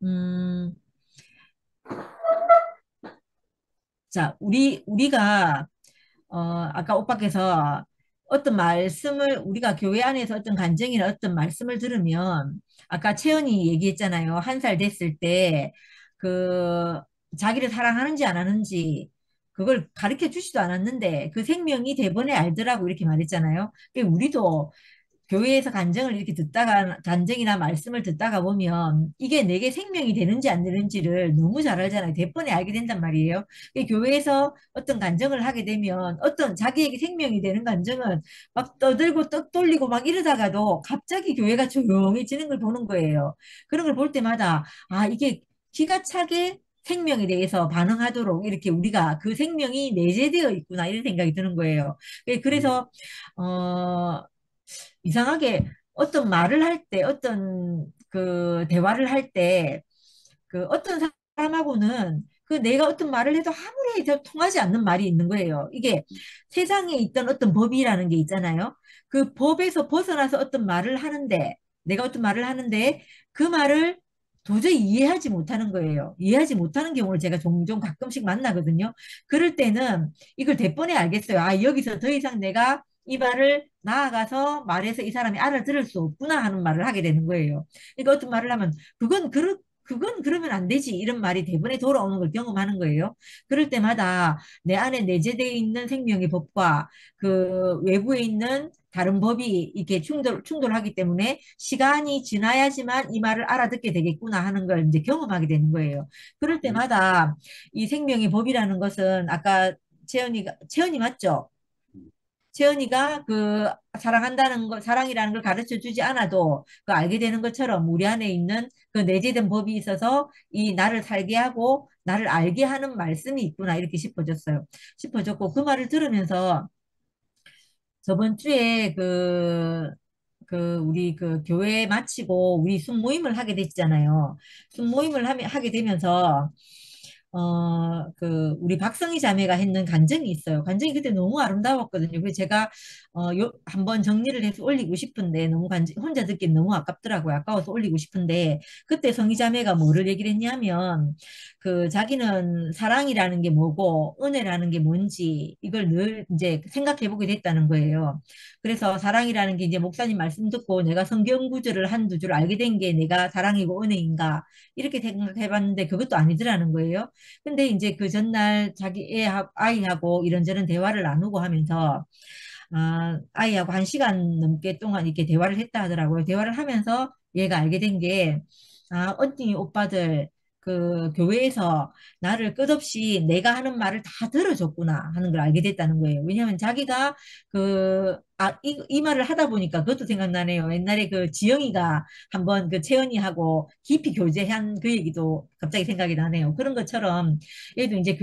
음, 자, 우리가 아까 오빠께서 어떤 말씀을 우리가 교회 안에서 어떤 간증이나 어떤 말씀을 들으면 아까 채연이 얘기했잖아요. 한 살 됐을 때 그 자기를 사랑하는지 안 하는지 그걸 가르쳐 주지도 않았는데 그 생명이 대번에 알더라고 이렇게 말했잖아요. 우리도 교회에서 간증을 이렇게 듣다가 간증이나 말씀을 듣다가 보면 이게 내게 생명이 되는지 안 되는지를 너무 잘 알잖아요. 대번에 알게 된단 말이에요. 교회에서 어떤 간증을 하게 되면 어떤 자기에게 생명이 되는 간증은 막 떠들고 떡 돌리고 막 이러다가도 갑자기 교회가 조용해지는 걸 보는 거예요. 그런 걸 볼 때마다 이게 기가 차게 생명에 대해서 반응하도록 이렇게 우리가 그 생명이 내재되어 있구나 이런 생각이 드는 거예요. 그래서 어 이상하게 어떤 말을 할 때, 어떤 그 대화를 할 때, 그 어떤 사람하고는 그 내가 어떤 말을 해도 아무리 해도 통하지 않는 말이 있는 거예요. 이게 세상에 있던 어떤 법이라는 게 있잖아요. 그 법에서 벗어나서 어떤 말을 하는데, 내가 어떤 말을 하는데 그 말을 도저히 이해하지 못하는 거예요. 이해하지 못하는 경우를 제가 종종 가끔씩 만나거든요. 그럴 때는 이걸 대번에 알겠어요. 여기서 더 이상 내가 이 말을 나아가서 말해서 이 사람이 알아들을 수 없구나 하는 말을 하게 되는 거예요. 그러니까 어떤 말을 하면 그건 그건 그러면 안 되지. 이런 말이 대번에 돌아오는 걸 경험하는 거예요. 그럴 때마다 내 안에 내재되어 있는 생명의 법과 그 외부에 있는 다른 법이 이렇게 충돌하기 때문에 시간이 지나야지만 이 말을 알아듣게 되겠구나 하는 걸 이제 경험하게 되는 거예요. 그럴 때마다 이 생명의 법이라는 것은 아까 채연이 맞죠? 채연이가 그 사랑한다는 거, 사랑이라는 걸 가르쳐 주지 않아도 그 알게 되는 것처럼 우리 안에 있는 그 내재된 법이 있어서 이 나를 살게 하고 나를 알게 하는 말씀이 있구나 이렇게 싶어졌고 그 말을 들으면서 저번 주에 우리 그 교회 마치고 우리 순모임을 하게 됐잖아요. 순모임을 하게 되면서 우리 박성희 자매가 했는 간증이 있어요. 간증이 그때 너무 아름다웠거든요. 그래서 제가, 한번 정리를 해서 올리고 싶은데, 혼자 듣기엔 너무 아깝더라고요. 아까워서 올리고 싶은데, 그때 성희 자매가 뭐를 얘기를 했냐면, 자기는 사랑이라는 게 뭐고, 은혜라는 게 뭔지, 이걸 늘 이제 생각해 보게 됐다는 거예요. 그래서 사랑이라는 게 이제 목사님 말씀 듣고 내가 성경 구절을 한두 줄 알게 된 게 내가 사랑이고 은혜인가, 이렇게 생각해 봤는데 그것도 아니더라는 거예요. 근데 이제 그 전날 자기 아이하고 이런저런 대화를 나누고 하면서, 아이하고 1시간 넘게 동안 이렇게 대화를 했다 하더라고요. 대화를 하면서 얘가 알게 된 게, 언니 오빠들, 그 교회에서 나를 끝없이 내가 하는 말을 다 들어줬구나 하는 걸 알게 됐다는 거예요. 왜냐하면 자기가 이 말을 하다 보니까 그것도 생각나네요. 옛날에 그 지영이가 한번 그 채연이하고 깊이 교제한 그 얘기도 갑자기 생각이 나네요. 그런 것처럼 얘도 이제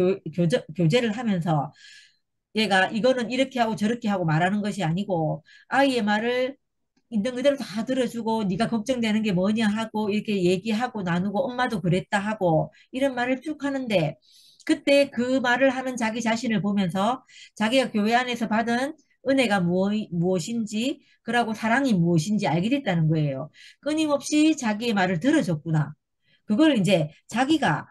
교제를 하면서 얘가 이거는 이렇게 하고 저렇게 하고 말하는 것이 아니고 아이의 말을 있는 그대로 다 들어주고 네가 걱정되는 게 뭐냐 하고 이렇게 얘기하고 나누고 엄마도 그랬다 하고 이런 말을 쭉 하는데 그때 그 말을 하는 자기 자신을 보면서 자기가 교회 안에서 받은 은혜가 무엇인지 그러고 사랑이 무엇인지 알게 됐다는 거예요. 끊임없이 자기의 말을 들어줬구나. 그걸 이제 자기가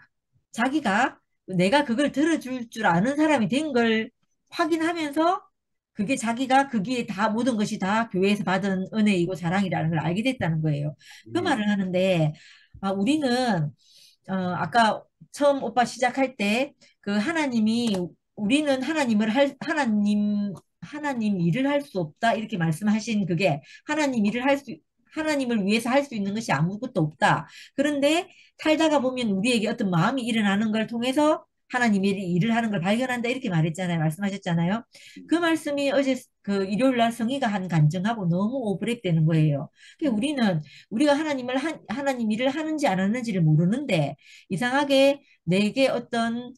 내가 그걸 들어줄 줄 아는 사람이 된 걸 확인하면서 그게 자기가 그게 다 모든 것이 다 교회에서 받은 은혜이고 사랑이라는 걸 알게 됐다는 거예요. 그 네. 말을 하는데 우리는 아까 처음 오빠 시작할 때 그 하나님이 우리는 하나님 일을 할 수 없다 이렇게 말씀하신 그게 하나님을 위해서 할 수 있는 것이 아무것도 없다. 그런데 살다가 보면 우리에게 어떤 마음이 일어나는 걸 통해서 하나님이 일을 하는 걸 발견한다 이렇게 말씀하셨잖아요. 그 말씀이 어제 그 일요일 날 성희가 한 간증하고 너무 오버랩 되는 거예요. 우리가 하나님 일을 하는지 안 하는지를 모르는데 이상하게 내게 어떤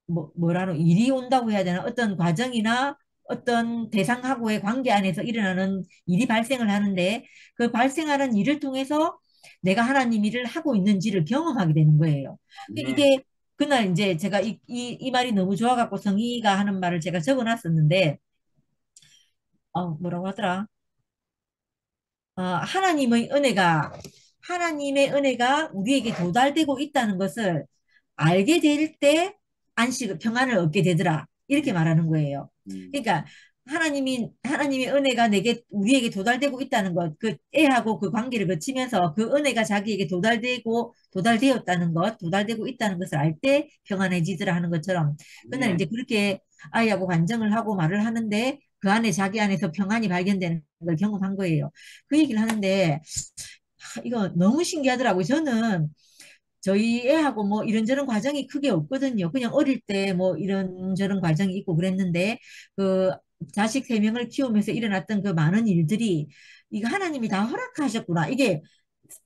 뭐라노 일이 온다고 해야 되나 어떤 과정이나 어떤 대상하고의 관계 안에서 일어나는 일이 발생을 하는데 그 발생하는 일을 통해서 내가 하나님 일을 하고 있는지를 경험하게 되는 거예요. 네. 이게 그날 이제 제가 이 말이 너무 좋아갖고 성희가 하는 말을 제가 적어놨었는데 뭐라고 하더라? 어, 하나님의 은혜가 하나님의 은혜가 우리에게 도달되고 있다는 것을 알게 될 때 평안을 얻게 되더라. 이렇게 말하는 거예요. 음. 그러니까 하나님의 은혜가 우리에게 도달되고 있다는 것, 그 애하고 그 관계를 거치면서 그 은혜가 자기에게 도달되고 있다는 것을 알 때 평안해지더라 하는 것처럼 그날 네. 이제 그렇게 아이하고 간증을 하고 말을 하는데 그 안에 자기 안에서 평안이 발견되는 걸 경험한 거예요. 그 얘기를 하는데 이거 너무 신기하더라고요. 저는 저희 애하고 뭐 이런저런 과정이 크게 없거든요. 그냥 어릴 때 뭐 이런저런 과정이 있고 그랬는데 그 자식 3명을 키우면서 일어났던 그 많은 일들이 이거 하나님이 다 허락하셨구나. 이게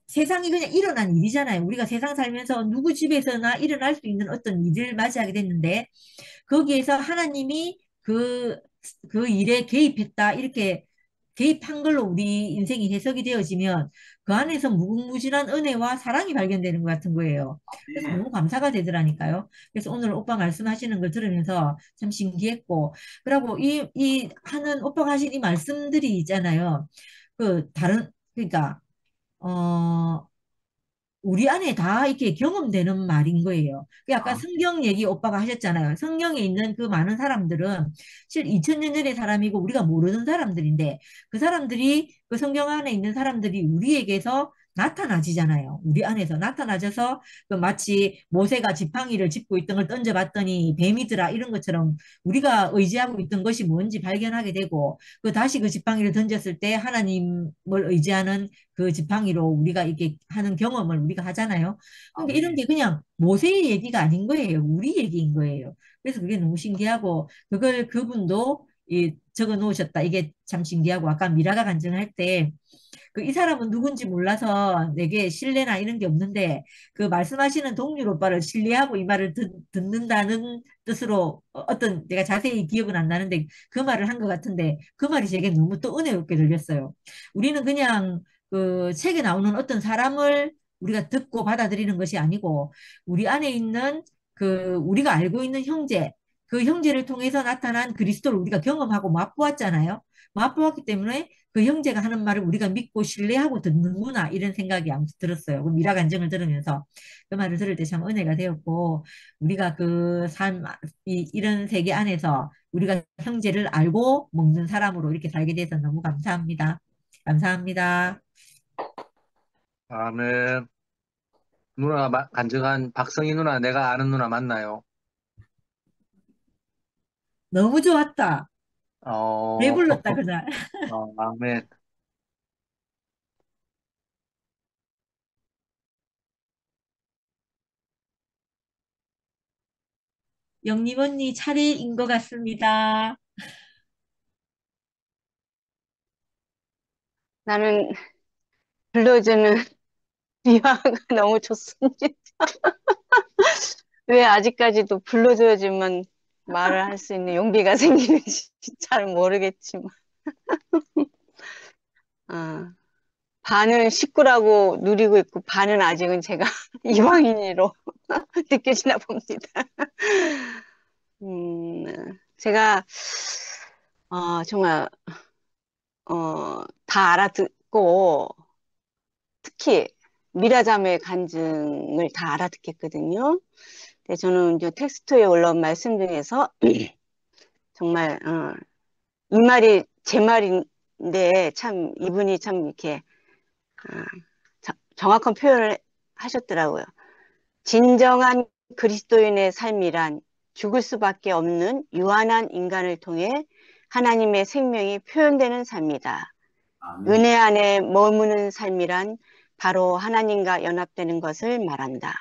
세상이 그냥 일어난 일이잖아요. 우리가 세상 살면서 누구 집에서나 일어날 수 있는 어떤 일을 맞이하게 됐는데 거기에서 하나님이 그 일에 개입했다. 이렇게 개입한 걸로 우리 인생이 해석이 되어지면 그 안에서 무궁무진한 은혜와 사랑이 발견되는 것 같은 거예요. 그래서 네. 너무 감사가 되더라니까요. 그래서 오늘 오빠 말씀하시는 걸 들으면서 참 신기했고, 그리고 하는 오빠가 하신 이 말씀들이 있잖아요. 그러니까, 어, 우리 안에 다 이렇게 경험되는 말인 거예요. 아까 아, 성경 얘기 오빠가 하셨잖아요. 성경에 있는 그 많은 사람들은 실 2000년 전의 사람이고 우리가 모르는 사람들인데 그 사람들이 그 성경 안에 있는 사람들이 우리에게서 나타나지잖아요. 우리 안에서 나타나져서 그 마치 모세가 지팡이를 짚고 있던 걸 던져봤더니 뱀이더라 이런 것처럼 우리가 의지하고 있던 것이 뭔지 발견하게 되고 그 다시 그 지팡이를 던졌을 때 하나님을 의지하는 그 지팡이로 우리가 이렇게 하는 경험을 우리가 하잖아요. 그러니까 이런 아멘. 게 그냥 모세의 얘기가 아닌 거예요. 우리 얘기인 거예요. 그래서 그게 너무 신기하고 그걸 그분도 적어 놓으셨다. 이게 참 신기하고 아까 미라가 간증할 때 그 이 사람은 누군지 몰라서 내게 신뢰나 이런 게 없는데 그 말씀하시는 동률 오빠를 신뢰하고 이 말을 듣는다는 뜻으로 어떤 내가 자세히 기억은 안 나는데 그 말을 한 것 같은데 그 말이 제게 너무 또 은혜롭게 들렸어요. 우리는 그냥 그 책에 나오는 어떤 사람을 우리가 듣고 받아들이는 것이 아니고 우리 안에 있는 그 우리가 알고 있는 형제 그 형제를 통해서 나타난 그리스도를 우리가 경험하고 맛보았잖아요. 맛보았기 때문에 그 형제가 하는 말을 우리가 믿고 신뢰하고 듣는구나 이런 생각이 아무튼 들었어요. 그 미라 간증을 들으면서 그 말을 들을 때 참 은혜가 되었고 우리가 그 삶, 이런 세계 안에서 우리가 형제를 알고 먹는 사람으로 이렇게 살게 돼서 너무 감사합니다. 감사합니다. 아멘. 누나 간증한 박성희 누나 내가 아는 누나 맞나요? 너무 좋았다. 어, 배불렀다 그날. 아멘. 영림 언니 차례인 것 같습니다. 나는 불러주는 미화가 너무 좋습니다. 왜 아직까지도 불러줘야지만 말을 할 수 있는 용기가 생기는지 잘 모르겠지만, 어, 반은 식구라고 누리고 있고, 반은 아직은 제가 이방인으로 느껴지나 봅니다. 제가, 정말, 다 알아듣고, 특히 미라자매 간증을 다 알아듣겠거든요. 근데 저는 이제 텍스트에 올라온 말씀 중에서 정말 이 말이 제 말인데 참 이분이 참 이렇게 정확한 표현을 하셨더라고요. 진정한 그리스도인의 삶이란 죽을 수밖에 없는 유한한 인간을 통해 하나님의 생명이 표현되는 삶이다. 아멘. 은혜 안에 머무는 삶이란 바로 하나님과 연합되는 것을 말한다.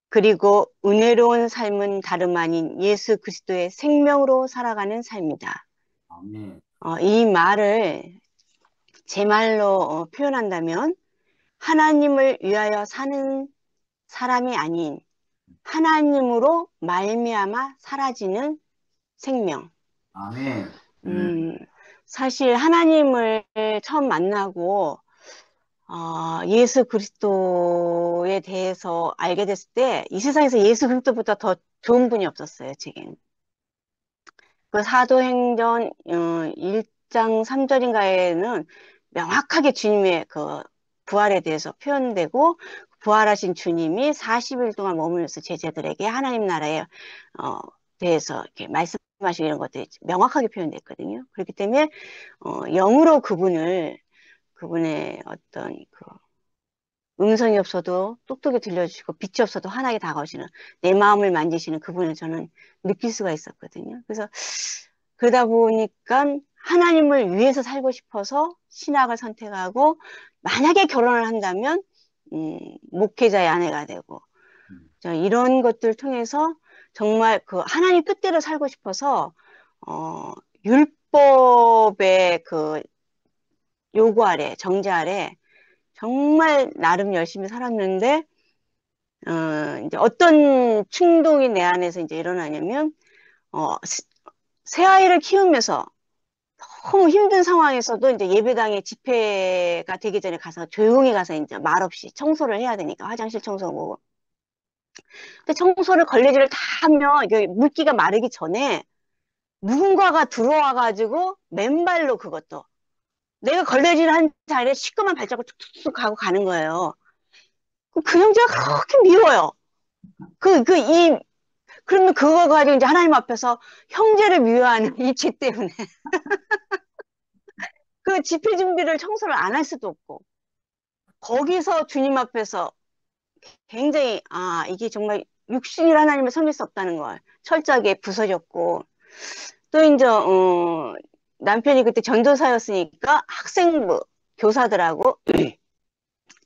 그리고 은혜로운 삶은 다름 아닌 예수 그리스도의 생명으로 살아가는 삶이다. 아멘. 이 말을 제 말로 표현한다면 하나님을 위하여 사는 사람이 아닌 하나님으로 말미암아 사라지는 생명. 아멘. 사실 하나님을 처음 만나고 예수 그리스도에 대해서 알게 됐을 때 이 세상에서 예수 그리스도보다 더 좋은 분이 없었어요, 제겐. 그 사도행전 1장 3절인가에는 명확하게 주님의 그 부활에 대해서 표현되고 부활하신 주님이 40일 동안 머물면서 제자들에게 하나님 나라에 대해서 이렇게 말씀하시고 이런 것들이 명확하게 표현됐거든요. 그렇기 때문에 영으로 그분의 어떤 그 음성이 없어도 똑똑히 들려주시고 빛이 없어도 환하게 다가오시는 내 마음을 만지시는 그분을 저는 느낄 수가 있었거든요. 그래서 그러다 보니까 하나님을 위해서 살고 싶어서 신학을 선택하고 만약에 결혼을 한다면 목회자의 아내가 되고 이런 것들을 통해서 정말 그 하나님 뜻대로 살고 싶어서 율법의 그 요구 아래 정제 아래 정말 나름 열심히 살았는데 이제 어떤 충동이 내 안에서 이제 일어나냐면 새아이를 키우면서 너무 힘든 상황에서도 이제 예배당에 집회가 되기 전에 가서 조용히 가서 이제 말없이 청소를 해야 되니까 화장실 청소하고 근데 청소를 걸레질을 다 하면 이게 물기가 마르기 전에 누군가가 들어와 가지고 맨발로 그것도 내가 걸레질 한 자리에 시커먼 발자국 툭툭툭 하고 가는 거예요. 그 형제가 그렇게 미워요. 그러면 그거 가지고 이제 하나님 앞에서 형제를 미워하는 이 죄 때문에. 그 집회 준비를 청소를 안 할 수도 없고. 거기서 주님 앞에서 굉장히, 이게 정말 육신을 하나님을 섬길 수 없다는 걸 철저하게 부서졌고, 또 이제, 남편이 그때 전도사였으니까 학생부, 교사들하고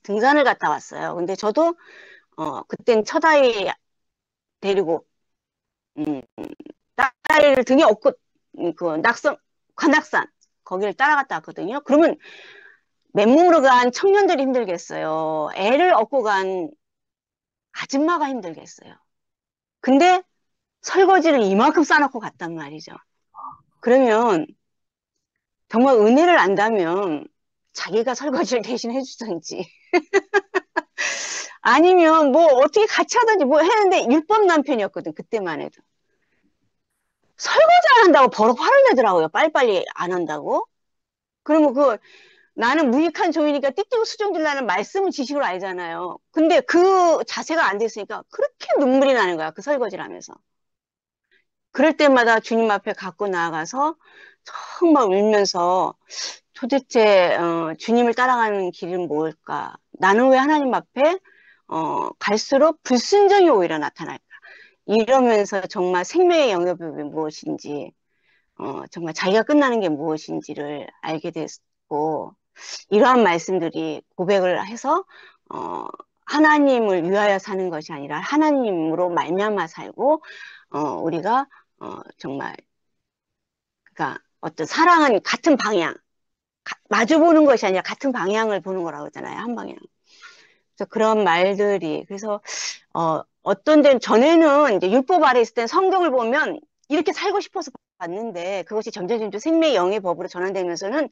등산을 갔다 왔어요. 근데 저도, 그땐 첫아이 데리고, 음, 딸아이를 등에 업고, 그 관악산, 거기를 따라갔다 왔거든요. 그러면 맨몸으로 간 청년들이 힘들겠어요. 애를 업고 간 아줌마가 힘들겠어요. 근데 설거지를 이만큼 싸놓고 갔단 말이죠. 그러면 정말 은혜를 안다면 자기가 설거지를 대신 해주든지 아니면 뭐 어떻게 같이 하든지 뭐 했는데 율법 남편이었거든. 그때만 해도. 설거지 안 한다고 버럭 화를 내더라고요. 빨리빨리 안 한다고. 그러면 나는 무익한 종이니까 띠띠고 수종질라는 말씀은 지식으로 알잖아요. 근데 그 자세가 안 됐으니까 그렇게 눈물이 나는 거야. 그 설거지를 하면서. 그럴 때마다 주님 앞에 갖고 나아가서 정말 울면서 도대체 주님을 따라가는 길은 뭘까? 나는 왜 하나님 앞에 갈수록 불순종이 오히려 나타날까? 이러면서 정말 생명의 영역이 무엇인지 정말 자기가 끝나는 게 무엇인지를 알게 됐고 이러한 말씀들이 고백을 해서 하나님을 위하여 사는 것이 아니라 하나님으로 말미암아 살고 우리가 정말 그러니까 어떤 사랑은 같은 방향 마주 보는 것이 아니라 같은 방향을 보는 거라고 하잖아요. 한 방향. 그래서 그런 말들이 그래서 어떤 데는 전에는 이제 율법 아래 있을 땐 성경을 보면 이렇게 살고 싶어서 봤는데 그것이 점점 생명의 영의 법으로 전환되면서는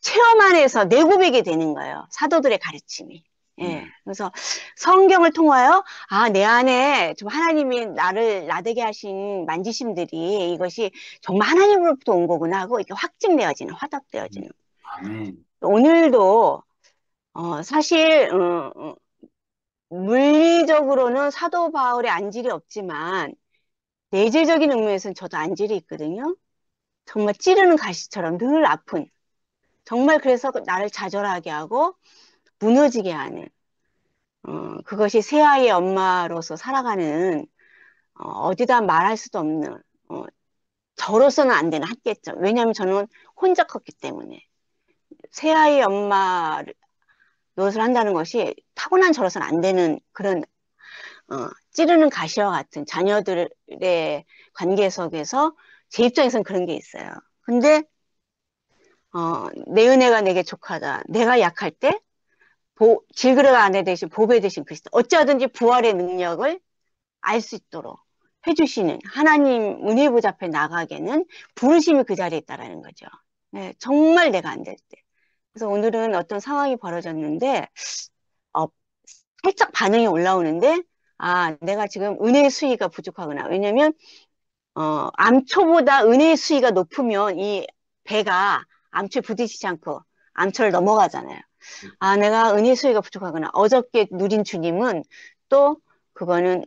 체험 안에서 내 고백이 되는 거예요. 사도들의 가르침이. 예. 그래서 성경을 통하여 내 안에 좀 하나님이 나를 나되게 하신 만지심들이 이것이 정말 하나님으로부터 온 거구나 하고 이렇게 확증되어지는 화답되어지는. 아멘. 오늘도 사실 물리적으로는 사도 바울의 안질이 없지만 내재적인 의미에서는 저도 안질이 있거든요. 정말 찌르는 가시처럼 늘 아픈 정말 그래서 나를 좌절하게 하고 무너지게 하는 그것이 새아이의 엄마로서 살아가는 어디다 말할 수도 없는 저로서는 안 되는 한계점. 왜냐하면 저는 혼자 컸기 때문에 새아이의 엄마 노릇을 한다는 것이 타고난 저로서는 안 되는 그런 찌르는 가시와 같은 자녀들의 관계 속에서 제 입장에서는 그런 게 있어요. 근데 내 은혜가 내게 족하다. 내가 약할 때 질그레가 아내 대신 보배 대신 그리스도 어찌하든지 부활의 능력을 알 수 있도록 해주시는 하나님 은혜 보좌 앞에 나가게는 부르심이 그 자리에 있다라는 거죠. 네, 정말 내가 안 될 때. 그래서 오늘은 어떤 상황이 벌어졌는데 살짝 반응이 올라오는데 내가 지금 은혜의 수위가 부족하구나. 왜냐면 암초보다 은혜의 수위가 높으면 이 배가 암초에 부딪히지 않고 암초를 넘어가잖아요. 내가 은혜의 수위가 부족하구나. 어저께 누린 주님은 또 그거는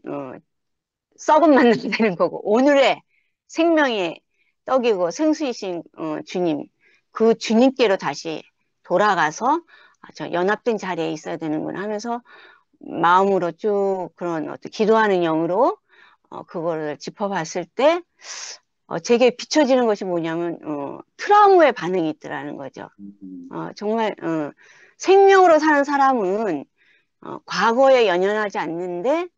썩은 만나게 되는 거고 오늘의 생명의 떡이고 생수이신 주님 그 주님께로 다시 돌아가서 저 연합된 자리에 있어야 되는구나 하면서 마음으로 쭉 그런 어떤 기도하는 영으로 그거를 짚어봤을 때 제게 비춰지는 것이 뭐냐면 트라우마의 반응이 있더라는 거죠. 정말 생명으로 사는 사람은 과거에 연연하지 않는데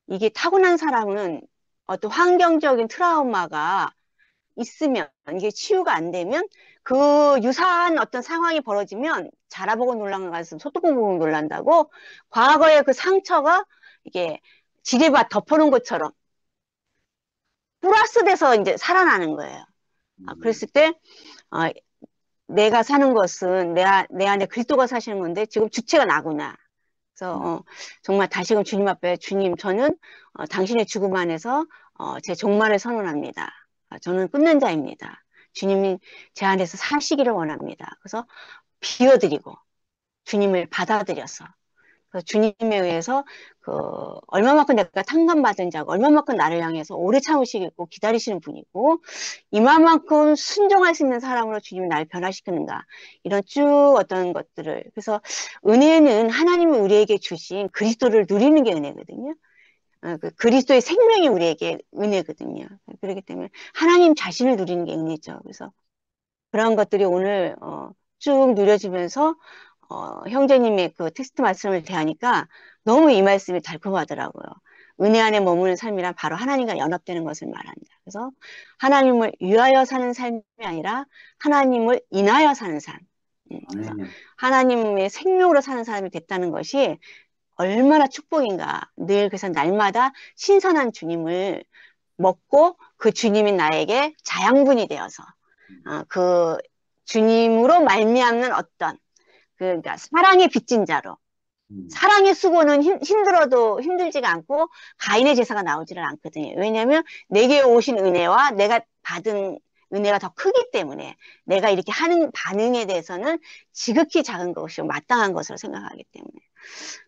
이게 타고난 사람은 어떤 환경적인 트라우마가 있으면 이게 치유가 안 되면 그 유사한 어떤 상황이 벌어지면 자라보고 놀란 것은 소뚜껑 보고 놀란다고 과거의 그 상처가 이게 지뢰밭 덮어놓은 것처럼 플러스 돼서 이제 살아나는 거예요. 그랬을 때 내가 사는 것은 내 안에 그리스도가 사시는 건데 지금 주체가 나구나. 그래서 정말 다시금 주님 앞에 주님 저는 당신의 죽음 안에서 제 종말을 선언합니다. 저는 끝난 자입니다. 주님이 제 안에서 사시기를 원합니다. 그래서 비워드리고 주님을 받아들여서 그 주님에 의해서 그 얼마만큼 내가 탕감받은 자고 얼마만큼 나를 향해서 오래 참으시겠고 기다리시는 분이고 이만큼 순종할 수 있는 사람으로 주님이 나를 변화시키는가 이런 쭉 어떤 것들을 그래서 은혜는 하나님이 우리에게 주신 그리스도를 누리는 게 은혜거든요. 그 그리스도의 생명이 우리에게 은혜거든요. 그렇기 때문에 하나님 자신을 누리는 게 은혜죠. 그래서 그런 것들이 오늘 쭉 누려지면서 형제님의 그 텍스트 말씀을 대하니까 너무 이 말씀이 달콤하더라고요. 은혜 안에 머무는 삶이란 바로 하나님과 연합되는 것을 말한다. 그래서 하나님을 위하여 사는 삶이 아니라 하나님을 인하여 사는 삶. 그래서 아멘. 하나님의 생명으로 사는 사람이 됐다는 것이 얼마나 축복인가. 늘 그래서 날마다 신선한 주님을 먹고 그 주님이 나에게 자양분이 되어서 그 주님으로 말미암는 어떤 그러니까 사랑의 빚진 자로 사랑의 수고는 힘들어도 힘들지가 않고 가인의 제사가 나오지를 않거든요. 왜냐하면 내게 오신 은혜와 내가 받은 은혜가 더 크기 때문에 내가 이렇게 하는 반응에 대해서는 지극히 작은 것이고 마땅한 것으로 생각하기 때문에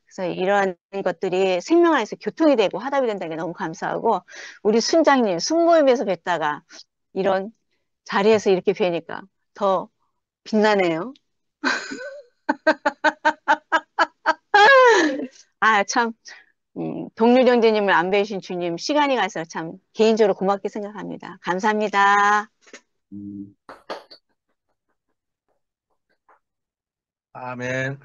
그래서 이런 것들이 생명 안에서 교통이 되고 화답이 된다는 게 너무 감사하고 우리 순장님 순모임에서 뵀다가 이런 자리에서 이렇게 뵈니까 더 빛나네요. 아, 참, 동률 형제님을 안 뵈신 주님, 시간이 가서 참 개인적으로 고맙게 생각합니다. 감사합니다. 음, 아멘.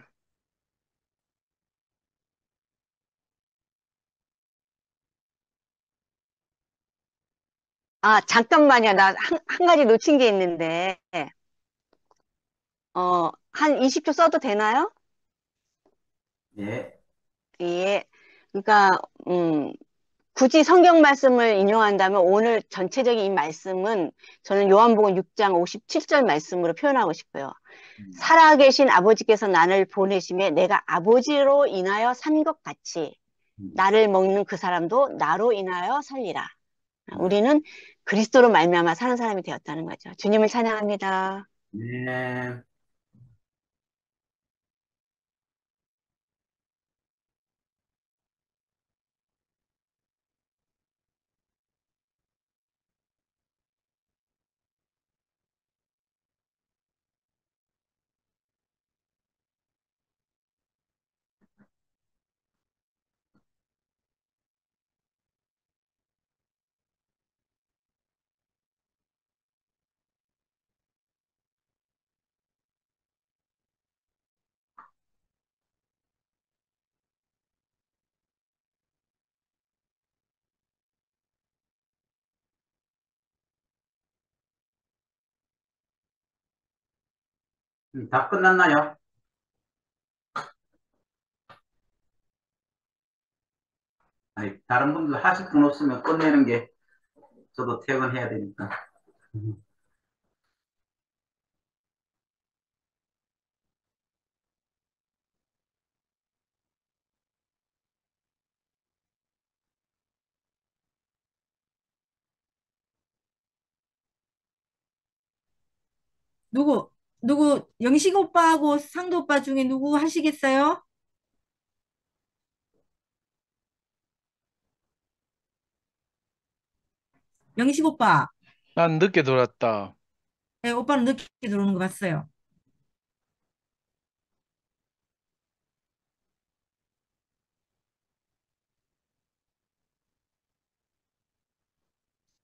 아, 잠깐만요. 나 한 가지 놓친 게 있는데, 한 20초 써도 되나요? 예. 예. 그러니까, 굳이 성경 말씀을 인용한다면 오늘 전체적인 이 말씀은 저는 요한복음 6장 57절 말씀으로 표현하고 싶어요. 살아계신 아버지께서 나를 보내심에 내가 아버지로 인하여 산 것 같이 나를 먹는 그 사람도 나로 인하여 살리라. 우리는 그리스도로 말미암아 사는 사람이 되었다는 거죠. 주님을 찬양합니다. 네. 다 끝났나요? 아니, 다른 분들 하실 분 없으면 끝내는 게 저도 퇴근해야 되니까. 누구, 영식 오빠하고 상도 오빠 중에 누구 하시겠어요? 영식 오빠. 난 늦게 돌았다. 네, 오빠는 늦게 들어오는 거 봤어요.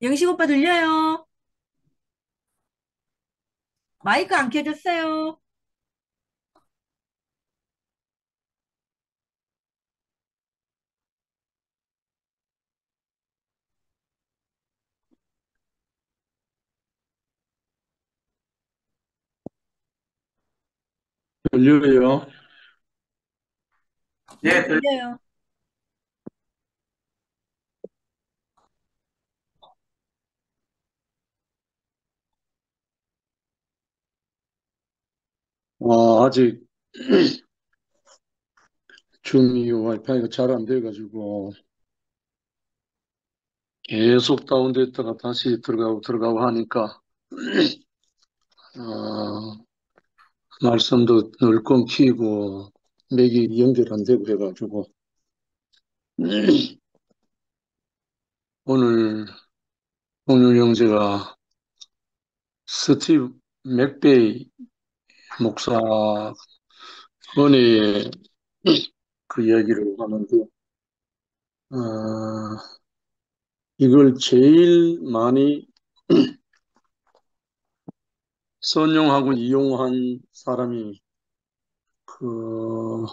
영식 오빠 들려요? 마이크 안 켜졌어요? 들려요? 네, 예, 들려요. 아직 줌이 와이파이가 잘 안 돼가지고 계속 다운됐다가 다시 들어가고 하니까 어, 말씀도 늘 끊기고 맥이 연결 안 되고 해가지고 오늘 형제가 스티브 맥베이 목사 은혜의 그 이야기를 하는데, 어, 이걸 제일 많이 선용하고 이용한 사람이 그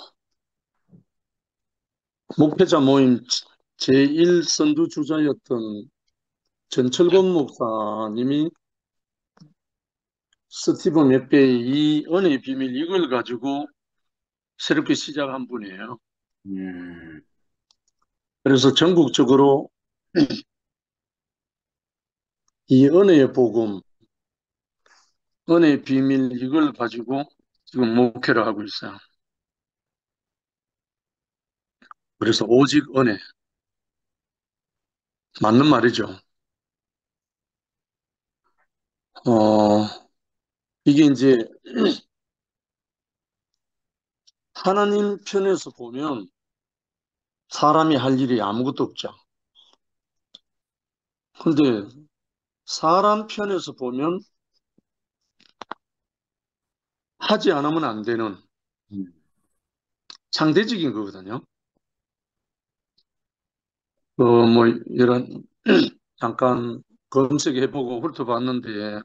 목회자 모임 제1선두 주자였던 전철권 목사님이 스티븐 맥베이 이 은혜의 비밀 이걸 가지고 새롭게 시작한 분이에요. 그래서 전국적으로 이 은혜의 복음, 은혜의 비밀 이걸 가지고 지금 목회를 하고 있어요. 그래서 오직 은혜. 맞는 말이죠. 이게 이제 하나님 편에서 보면 사람이 할 일이 아무것도 없죠. 근데 사람 편에서 보면 하지 않으면 안 되는 상대적인 거거든요. 뭐 이런 잠깐 검색해보고 훑어봤는데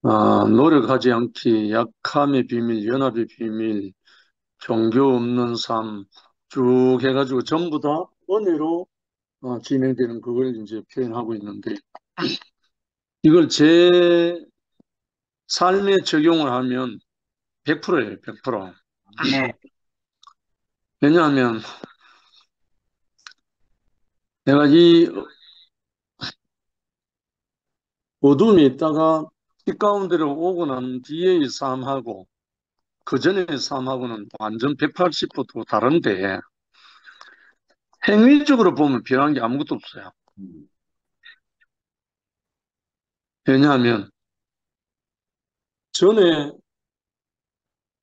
노력하지 않기, 약함의 비밀, 연합의 비밀, 종교 없는 삶 쭉 해가지고 전부 다 은혜로 진행되는 그걸 이제 표현하고 있는데 이걸 제 삶에 적용을 하면 100%예요, 100%. 네. 왜냐하면 내가 이 어둠에 있다가 빛 가운데로 오고 난 뒤의 삶하고 그 전의 삶하고는 완전 180도 다른데 행위적으로 보면 변한 게 아무것도 없어요. 왜냐하면 전에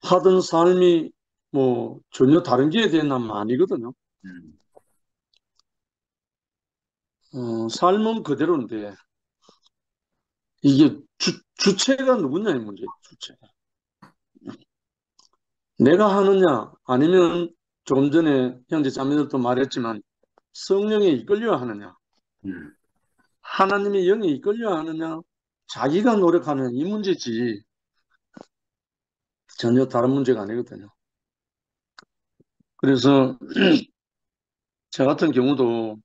하던 삶이 뭐 전혀 다른 게 되는 아니거든요. 삶은 그대로인데 이게 주체가 누구냐 이 문제예요. 주체가. 내가 하느냐 아니면 조금 전에 형제 자매들도 말했지만 성령에 이끌려 하느냐 하나님의 영에 이끌려 하느냐 자기가 노력하는 이 문제지 전혀 다른 문제가 아니거든요. 그래서 저 같은 경우도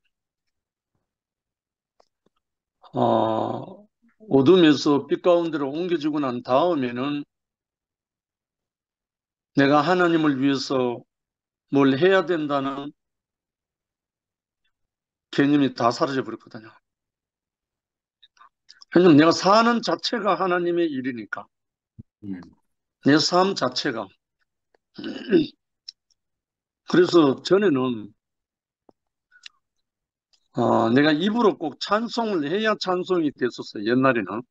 어둠에서 빛 가운데로 옮겨지고 난 다음에는 내가 하나님을 위해서 뭘 해야 된다는 개념이 다 사라져 버렸거든요. 왜냐면 내가 사는 자체가 하나님의 일이니까 내 삶 자체가 그래서 전에는 내가 입으로 꼭 찬송을 해야 찬송이 됐었어요. 옛날에는.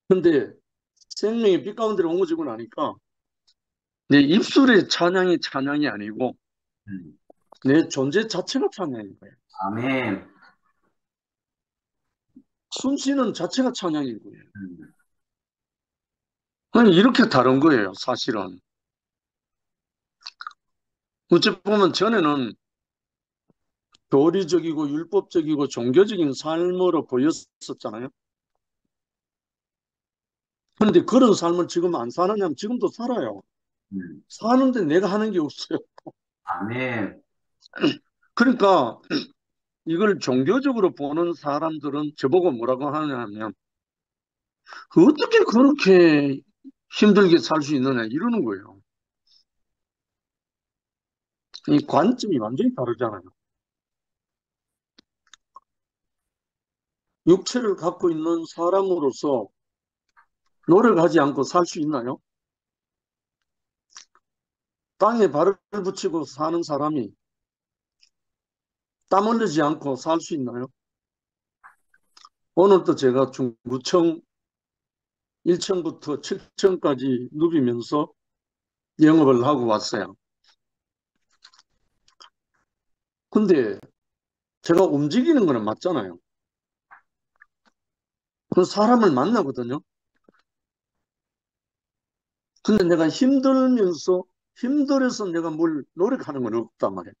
근데 생명이 빛 가운데로 옮겨지고 나니까 내 입술의 찬양이 아니고 내 존재 자체가 찬양인 거예요. 아멘. 숨쉬는 자체가 찬양인 거예요. 아니, 이렇게 다른 거예요, 사실은. 어찌 보면 전에는 도리적이고 율법적이고 종교적인 삶으로 보였었잖아요. 그런데 그런 삶을 지금 안 사느냐면 지금도 살아요. 사는데 내가 하는 게 없어요. 아멘. 그러니까 이걸 종교적으로 보는 사람들은 저보고 뭐라고 하냐면 어떻게 그렇게 힘들게 살 수 있느냐 이러는 거예요. 이 관점이 완전히 다르잖아요. 육체를 갖고 있는 사람으로서 노력하지 않고 살 수 있나요? 땅에 발을 붙이고 사는 사람이 땀 흘리지 않고 살 수 있나요? 오늘도 제가 중구청 1층부터 7층까지 누비면서 영업을 하고 왔어요. 근데 제가 움직이는 거는 맞잖아요. 그 사람을 만나거든요. 근데 내가 힘들어서 내가 뭘 노력하는 건 없단 말이에요.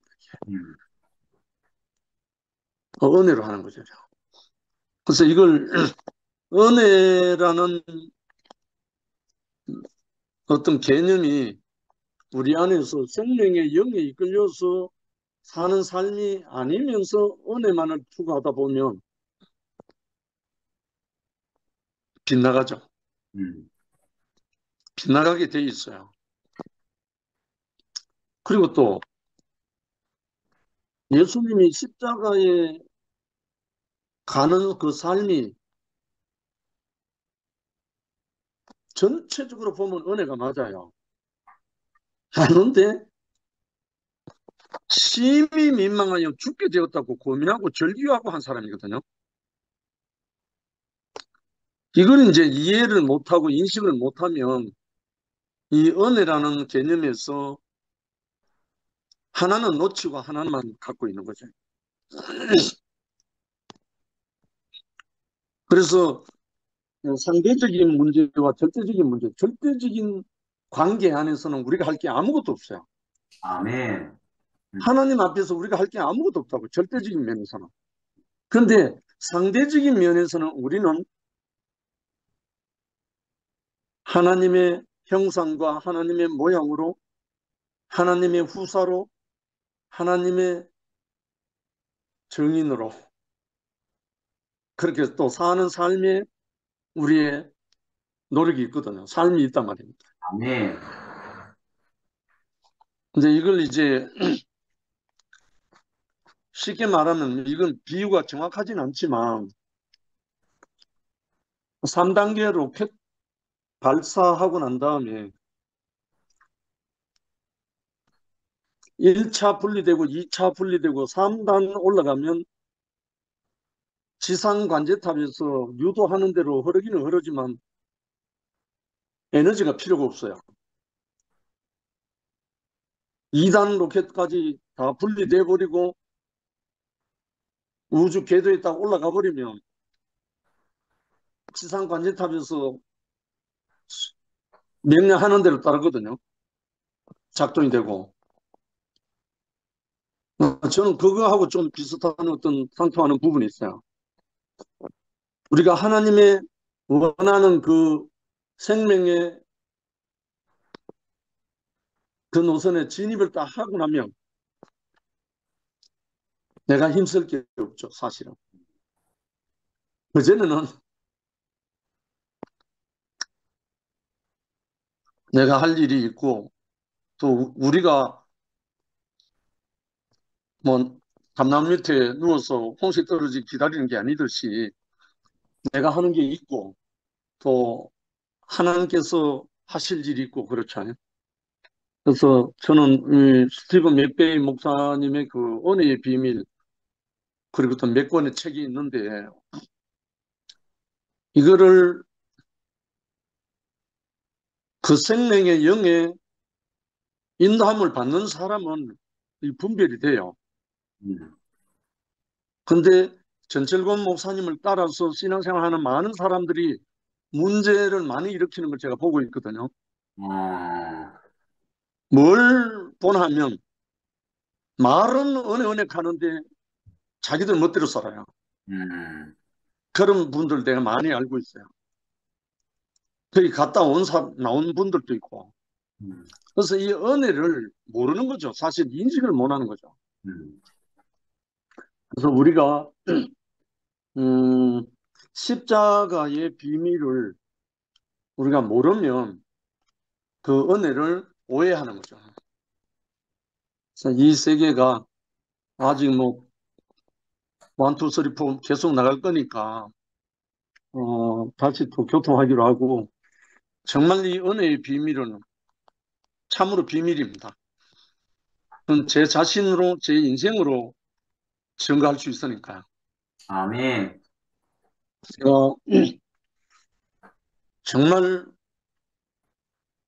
은혜로 하는 거죠. 그래서 이걸 은혜라는 어떤 개념이 우리 안에서 생명의 영에 이끌려서 사는 삶이 아니면서 은혜만을 추구하다 보면 빗나가죠. 빗나가게 돼 있어요. 그리고 또 예수님이 십자가에 가는 그 삶이 전체적으로 보면 은혜가 맞아요. 그런데 심히 민망하여 죽게 되었다고 고민하고 절규하고 한 사람이거든요. 이걸 이제 이해를 못하고 인식을 못하면 이 은혜라는 개념에서 하나는 놓치고 하나만 갖고 있는 거죠. 그래서 상대적인 문제와 절대적인 문제, 절대적인 관계 안에서는 우리가 할 게 아무것도 없어요. 아멘. 하나님 앞에서 우리가 할 게 아무것도 없다고, 절대적인 면에서는. 그런데 상대적인 면에서는 우리는 하나님의 형상과 하나님의 모양으로, 하나님의 후사로, 하나님의 증인으로 그렇게 또 사는 삶에 우리의 노력이 있거든요. 삶이 있단 말입니다. 아멘. 근데 이걸 이제 쉽게 말하면 이건 비유가 정확하진 않지만 3단계 로켓 발사하고 난 다음에 1차 분리되고 2차 분리되고 3단 올라가면 지상 관제탑에서 유도하는 대로 흐르기는 흐르지만 에너지가 필요가 없어요. 2단 로켓까지 다 분리돼 버리고 우주 궤도에 딱 올라가 버리면 지상 관제탑에서 명령하는 대로 따르거든요. 작동이 되고. 저는 그거하고 좀 비슷한 어떤 상통하는 부분이 있어요. 우리가 하나님의 원하는 그 생명의 그 노선에 진입을 딱 하고 나면 내가 힘쓸 게 없죠, 사실은. 그전에는 내가 할 일이 있고 또 우리가 뭐 담나무 밑에 누워서 홍시 떨어지기 기다리는 게 아니듯이 내가 하는 게 있고 또 하나님께서 하실 일이 있고 그렇잖아요. 그래서 저는 스티븐 맥베이 목사님의 그 은혜의 비밀 그리고 또 몇 권의 책이 있는데 이거를 그 생명의 영의 인도함을 받는 사람은 분별이 돼요. 근데 전철권 목사님을 따라서 신앙생활하는 많은 사람들이 문제를 많이 일으키는 걸 제가 보고 있거든요. 뭘 보냐면 말은 은혜 하는데 자기들 멋대로 살아요. 그런 분들 내가 많이 알고 있어요. 거기 갔다 나온 분들도 있고. 그래서 이 은혜를 모르는 거죠. 사실 인식을 못하는 거죠. 그래서 우리가 십자가의 비밀을 우리가 모르면 그 은혜를 오해하는 거죠. 그래서 이 세계가 아직 뭐 1, 2, 3, 4 계속 나갈 거니까 다시 또 교통하기로 하고 정말 이 은혜의 비밀은 참으로 비밀입니다. 그건 제 자신으로 제 인생으로 증거할 수 있으니까요. 아멘. 어, 정말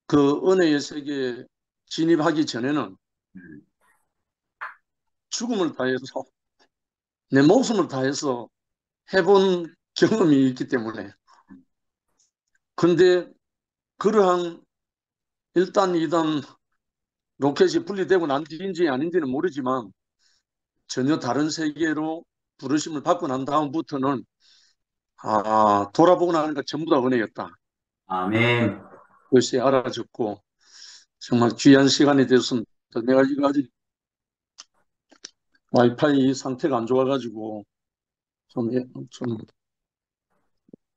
그 은혜의 세계에 진입하기 전에는 죽음을 다해서 내 목숨을 다해서 해본 경험이 있기 때문에. 근데 그러한 1단, 2단 로켓이 분리되고 난 뒤인지 아닌지는 모르지만 전혀 다른 세계로 부르심을 받고 난 다음부터는 돌아보고 나니까 전부 다 은혜였다. 아멘. 그것이 알아졌고 정말 귀한 시간이 되었습니다. 내가 지금 아직 와이파이 상태가 안 좋아가지고 좀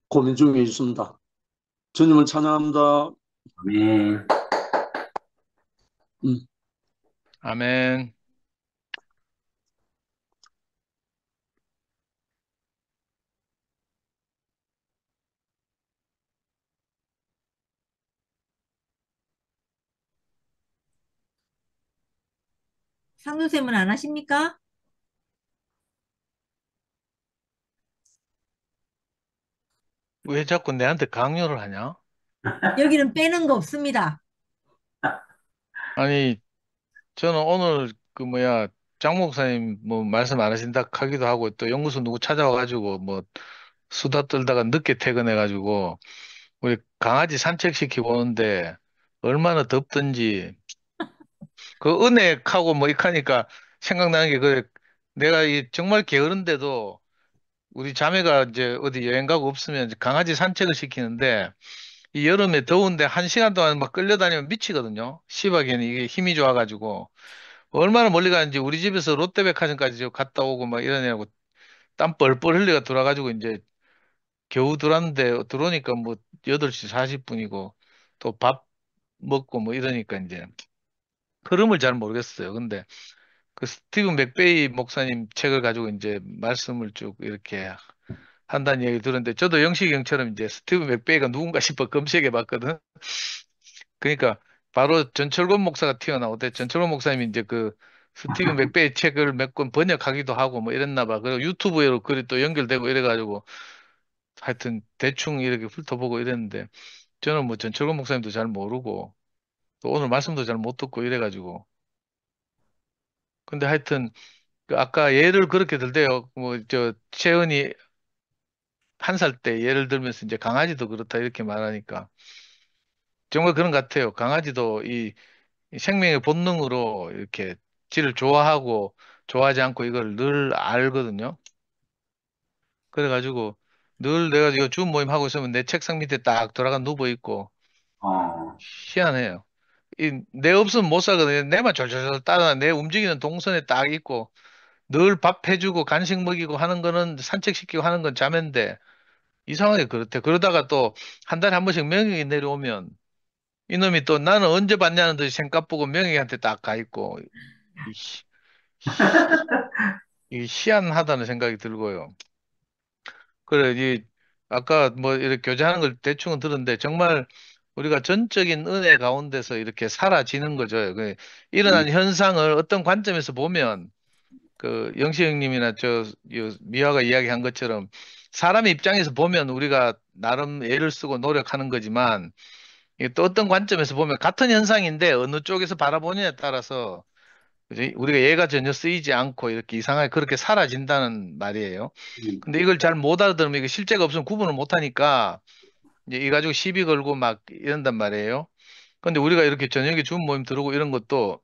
고민 중에 있습니다. 주님을 찬양합니다. 아멘. 음. 아멘. 상주쌤은 안 하십니까? 왜 자꾸 내한테 강요를 하냐? 여기는 빼는 거 없습니다. 아니, 저는 오늘 그 뭐야, 장 목사님 뭐 말씀 안 하신다 하기도 하고 또 연구소 누구 찾아와가지고 뭐 수다 떨다가 늦게 퇴근해가지고 우리 강아지 산책시키고 오는데 얼마나 덥던지 그 은행하고 뭐 이카니까 생각나는 게 그 내가 이 정말 게으른데도 우리 자매가 이제 어디 여행 가고 없으면 이제 강아지 산책을 시키는데 이 여름에 더운데 1시간 동안 막 끌려다니면 미치거든요. 시바견이 이게 힘이 좋아가지고 얼마나 멀리 가는지 우리 집에서 롯데백화점까지 저 갔다 오고 막 이러냐고 땀 뻘뻘 흘려가 돌아가지고 이제 겨우 들어왔는데 들어오니까 뭐 8시 40분이고 또 밥 먹고 뭐 이러니까 이제 흐름을 잘 모르겠어요. 근데 그 스티븐 맥베이 목사님 책을 가지고 이제 말씀을 쭉 이렇게 한다는 얘기 들었는데 저도 영식이 형처럼 이제 스티븐 맥베이가 누군가 싶어 검색해 봤거든. 그러니까 바로 전철권 목사가 튀어나오대. 전철권 목사님이 이제 그 스티븐 맥베이 책을 몇 권 번역하기도 하고 뭐 이랬나 봐. 그리고 유튜브로 글이 또 연결되고 이래가지고 하여튼 대충 이렇게 훑어보고 이랬는데 저는 뭐 전철권 목사님도 잘 모르고 또 오늘 말씀도 잘 못 듣고 이래가지고 근데 하여튼 그 아까 예를 그렇게 들대요. 뭐 저 채은이 1살 때 예를 들면서 이제 강아지도 그렇다 이렇게 말하니까 정말 그런 것 같아요. 강아지도 이 생명의 본능으로 이렇게 지를 좋아하고 좋아하지 않고 이걸 늘 알거든요. 그래가지고 늘 내가 이거 줌 모임 하고 있으면 내 책상 밑에 딱 돌아가 누워 있고 어, 희한해요. 내 없으면 못 살거든요. 내만 졸졸졸 따라 내 움직이는 동선에 딱 있고 늘 밥 해주고 간식 먹이고 하는 거는 산책시키고 하는 건 자매인데 이상하게 그렇대. 그러다가 또 1달에 한 번씩 명령이 내려오면 이놈이 또 나는 언제 봤냐는 듯이 생각 보고 명령이한테 딱 가 있고 이, 희- 이 희한하다는 생각이 들고요. 그래, 아까 뭐 이렇게 교제하는 걸 대충은 들었는데 정말 우리가 전적인 은혜 가운데서 이렇게 사라지는 거죠. 음, 일어난 현상을 어떤 관점에서 보면 그 영시 형님이나 미화가 이야기한 것처럼 사람 입장에서 보면 우리가 나름 애를 쓰고 노력하는 거지만 이게 또 어떤 관점에서 보면 같은 현상인데 어느 쪽에서 바라보느냐에 따라서 그지? 우리가 얘가 전혀 쓰이지 않고 이렇게 이상하게 그렇게 사라진다는 말이에요. 음, 근데 이걸 잘 못 알아들으면 이게 실제가 없으면 구분을 못 하니까 이제 이 가지고 시비 걸고 막 이런단 말이에요. 근데 우리가 이렇게 저녁에 줌 모임 들어오고 이런 것도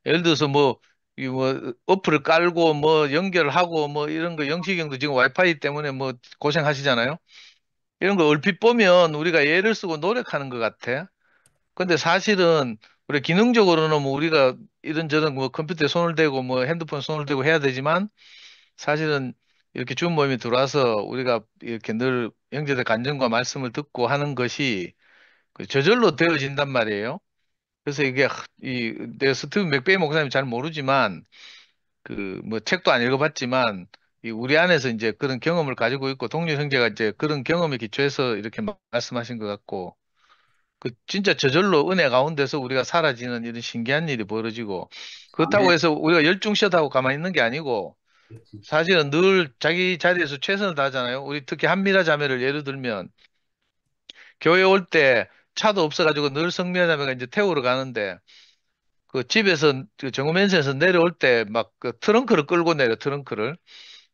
예를 들어서 뭐, 이 뭐, 어플을 깔고 뭐 연결하고 뭐 이런 거 영식형도 지금 와이파이 때문에 뭐 고생하시잖아요. 이런 거 얼핏 보면 우리가 애를 쓰고 노력하는 것 같아. 근데 사실은 우리 기능적으로는 뭐 우리가 이런저런 뭐 컴퓨터에 손을 대고 뭐 핸드폰 손을 대고 해야 되지만 사실은 이렇게 줌 모임이 들어와서 우리가 이렇게 늘 형제들 간증과 말씀을 듣고 하는 것이 그 저절로 되어진단 말이에요. 그래서 이게 내 스티븐 맥베이 목사님 잘 모르지만 그 뭐 책도 안 읽어봤지만 이 우리 안에서 이제 그런 경험을 가지고 있고 동료 형제가 이제 그런 경험에 기초해서 이렇게 말씀하신 것 같고 그 진짜 저절로 은혜 가운데서 우리가 사라지는 이런 신기한 일이 벌어지고 아멘. 그렇다고 해서 우리가 열중시하고 가만히 있는 게 아니고 사실은 늘 자기 자리에서 최선을 다하잖아요. 우리 특히 한미라 자매를 예를 들면 교회 올 때 차도 없어가지고 늘 성미하자매가 이제 태우러 가는데 그 집에서 그 정우면세에서 내려올 때 막 그 트렁크를 끌고 내려 트렁크를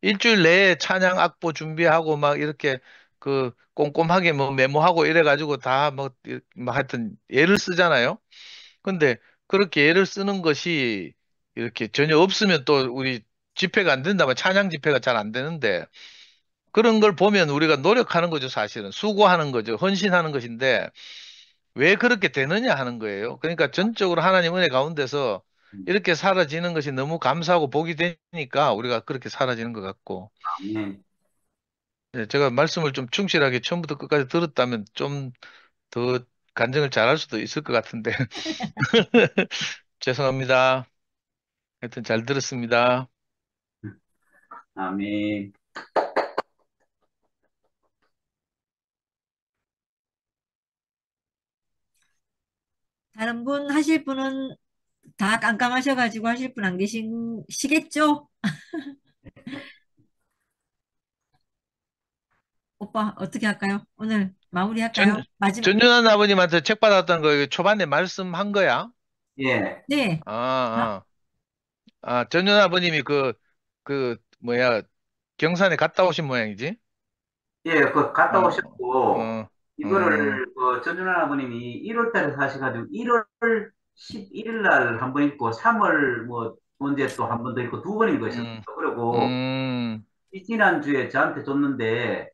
일주일 내에 찬양 악보 준비하고 막 이렇게 그 꼼꼼하게 뭐 메모하고 이래가지고 다 뭐 하여튼 애를 쓰잖아요. 근데 그렇게 애를 쓰는 것이 이렇게 전혀 없으면 또 우리 집회가 안 된다면 찬양 집회가 잘 안 되는데 그런 걸 보면 우리가 노력하는 거죠, 사실은. 수고하는 거죠. 헌신하는 것인데 왜 그렇게 되느냐 하는 거예요. 그러니까 전적으로 하나님 은혜 가운데서 이렇게 사라지는 것이 너무 감사하고 복이 되니까 우리가 그렇게 사라지는 것 같고. 아멘. 예, 제가 말씀을 좀 충실하게 처음부터 끝까지 들었다면 좀 더 간증을 잘할 수도 있을 것 같은데. 죄송합니다. 하여튼 잘 들었습니다. 아멘. 다른 분 하실 분은 다 깜깜하셔가지고 하실 분 안 계시겠죠? 오빠, 어떻게 할까요? 오늘 전, 마무리할까요? 마지막. 전윤환 아버님한테 책 받았던 거 이거 초반에 말씀한 거야? 예. 네. 아, 아, 전윤환 아버님이 뭐야, 경산에 갔다 오신 모양이지? 예, 그 갔다 어, 오셨고, 어, 음, 이거를 그 전준환 아버님이 1월 달에 사셔가지고 1월 11일 날 한 번 읽고 3월 뭐 언제 또 한 번 더 읽고 두 번 읽으셨어요. 음, 그리고 음, 이 지난주에 저한테 줬는데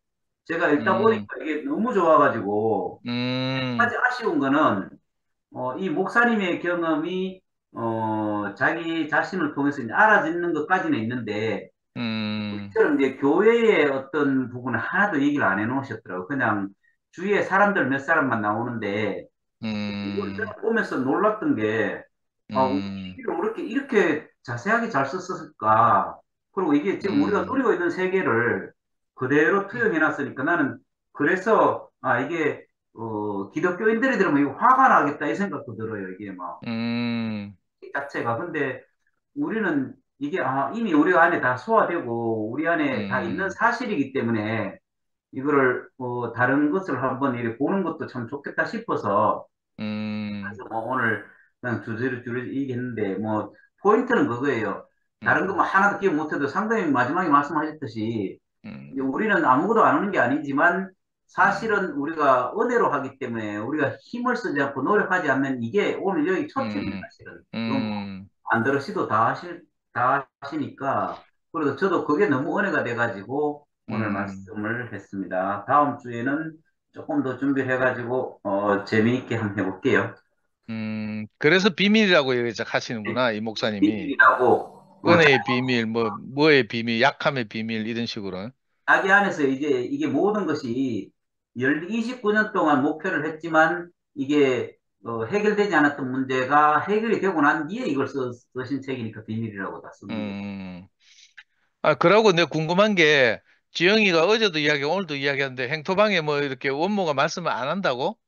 제가 읽다 보니까 음, 이게 너무 좋아가지고 한 음, 가지 아쉬운 거는 이 목사님의 경험이 자기 자신을 통해서 이제 알아듣는 것까지는 있는데 음, 우리처럼 이제 교회의 어떤 부분을 하나도 얘기를 안 해놓으셨더라고요. 그냥 주위에 사람들 몇 사람만 나오는데 이걸 음, 제가 보면서 놀랐던 게 우리 음, 얘기를 이렇게 자세하게 잘 썼을까. 그리고 이게 지금 우리가 음, 누리고 있는 세계를 그대로 투영해놨으니까 나는 그래서 이게 기독교인들이 들으면 이거 화가 나겠다 이 생각도 들어요. 이게 막 음, 이 자체가. 근데 우리는 이게 이미 우리 안에 다 소화되고 우리 안에 다 있는 음, 사실이기 때문에 이거를 다른 것을 한번 이렇게 보는 것도 참 좋겠다 싶어서 음, 그래서 뭐 오늘 그냥 주제를 얘기했는데 뭐 포인트는 그거예요. 다른 거 뭐 하나도 기억 못해도 상당히 마지막에 말씀하셨듯이 이제 음, 우리는 아무것도 안 하는 게 아니지만 음, 사실은 우리가 은혜로 하기 때문에 우리가 힘을 쓰지 않고 노력하지 않는 이게 오늘 여기 초점이에요, 음, 사실은. 그건 뭐 음, 안 들으시도 다 하시니까. 그래서 저도 그게 너무 은혜가 돼가지고 오늘 음, 말씀을 했습니다. 다음 주에는 조금 더 준비를 해가지고, 재미있게 한번 해볼게요. 그래서 비밀이라고 얘기 네, 하시는구나, 이 목사님이. 비밀이라고, 은혜의 비밀, 뭐의 비밀, 약함의 비밀, 이런 식으로. 자기 안에서 이게 모든 것이 29년 동안 목표를 했지만 이게 해결되지 않았던 문제가 해결이 되고 난 뒤에 이걸 쓰신 책이니까 비밀이라고 다 썼는 거죠. 음, 그러고 내가 궁금한 게, 지영이가 어제도 이야기, 오늘도 이야기하는데, 행토방에 뭐 이렇게 원모가 말씀을 안 한다고?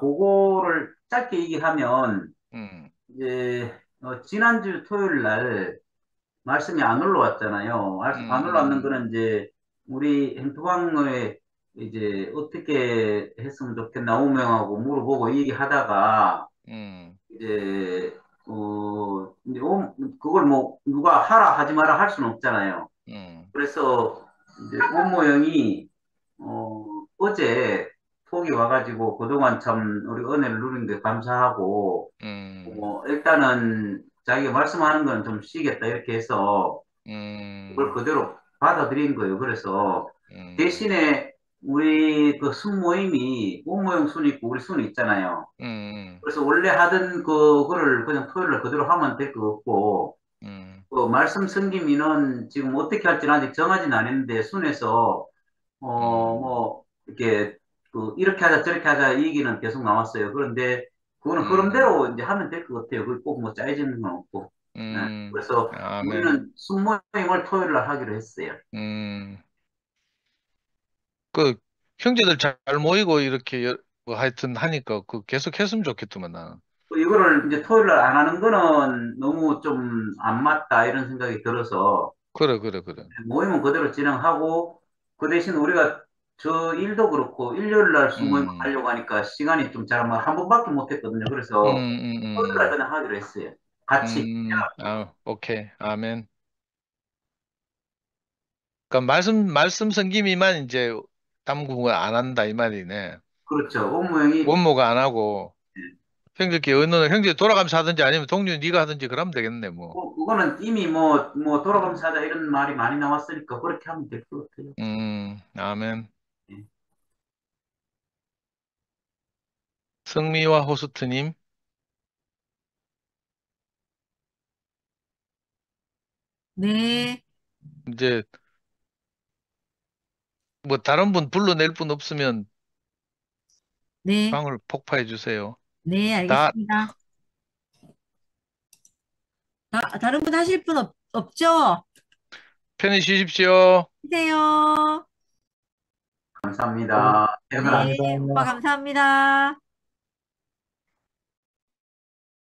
그거를 짧게 얘기하면, 음, 이제, 지난주 토요일 날 말씀이 안 올라왔잖아요. 안 올라왔는 음, 거는 이제, 우리 행토방에 이제 어떻게 했으면 좋겠나, 오명하고 물어보고 얘기하다가, 음, 이제, 이제 그걸 뭐, 누가 하라 하지 마라 할 수는 없잖아요. 음, 그래서 이제 온모형이 어제 톡이 와가지고 그동안 참 우리 은혜를 누린 게 감사하고 음, 일단은 자기가 말씀하는 건 좀 쉬겠다 이렇게 해서 그걸 음, 그대로 받아들인 거예요. 그래서 음, 대신에 우리 그 순모임이 온모형 순이 있고 우리 순이 있잖아요. 음, 그래서 원래 하던 그거를 그냥 토요일 날 그대로 하면 될 것 같고 음, 말씀 승김 인원 지금 어떻게 할지는 아직 정하진 않았는데 순에서 음, 뭐 이렇게 이렇게 하자 저렇게 하자 이 얘기는 계속 나왔어요. 그런데 그거는 음, 흐름대로 이제 하면 될 것 같아요. 그걸 꼭 뭐 짜여지는 건 없고. 네. 그래서 아멘. 우리는 순모임을 토요일 날 하기로 했어요. 음, 그, 형제들 잘 모이고 이렇게, 뭐 하여튼 하니까, 계속 했으면 좋겠더만, 나는. 이거를 이제 토요일 날 안 하는 거는 너무 좀 안 맞다 이런 생각이 들어서 그래, 그래, 그래. 모임은 그대로 진행하고 그 대신 우리가 저 일도 그렇고 일요일 날 수모임 음, 하려고 하니까 시간이 좀 잘, 한 번밖에 못 했거든요. 그래서 토요일 날 그냥 하기로 했어요. 같이. 오케이. 아멘. 그러니까 말씀 섬김이만 이제 담국을 안 한다 이 말이네. 그렇죠. 업무형이 원모가 안 하고 형제끼리 의논을 형제 돌아가면서 하든지 아니면 동료 네가 하든지 그러면 되겠네 뭐. 그거는 이미 돌아가면서 하자 이런 말이 많이 나왔으니까 그렇게 하면 될 것 같아요. 아멘. 예. 승미와 호스트님. 네, 이제 뭐 다른 분 불러낼 분 없으면 네, 방을 폭파해 주세요. 네, 다 알겠습니다. 다른 분 하실 분 없죠? 편히 쉬십시오. 쉬세요. 감사합니다. 네, 감사합니다. 오빠 감사합니다.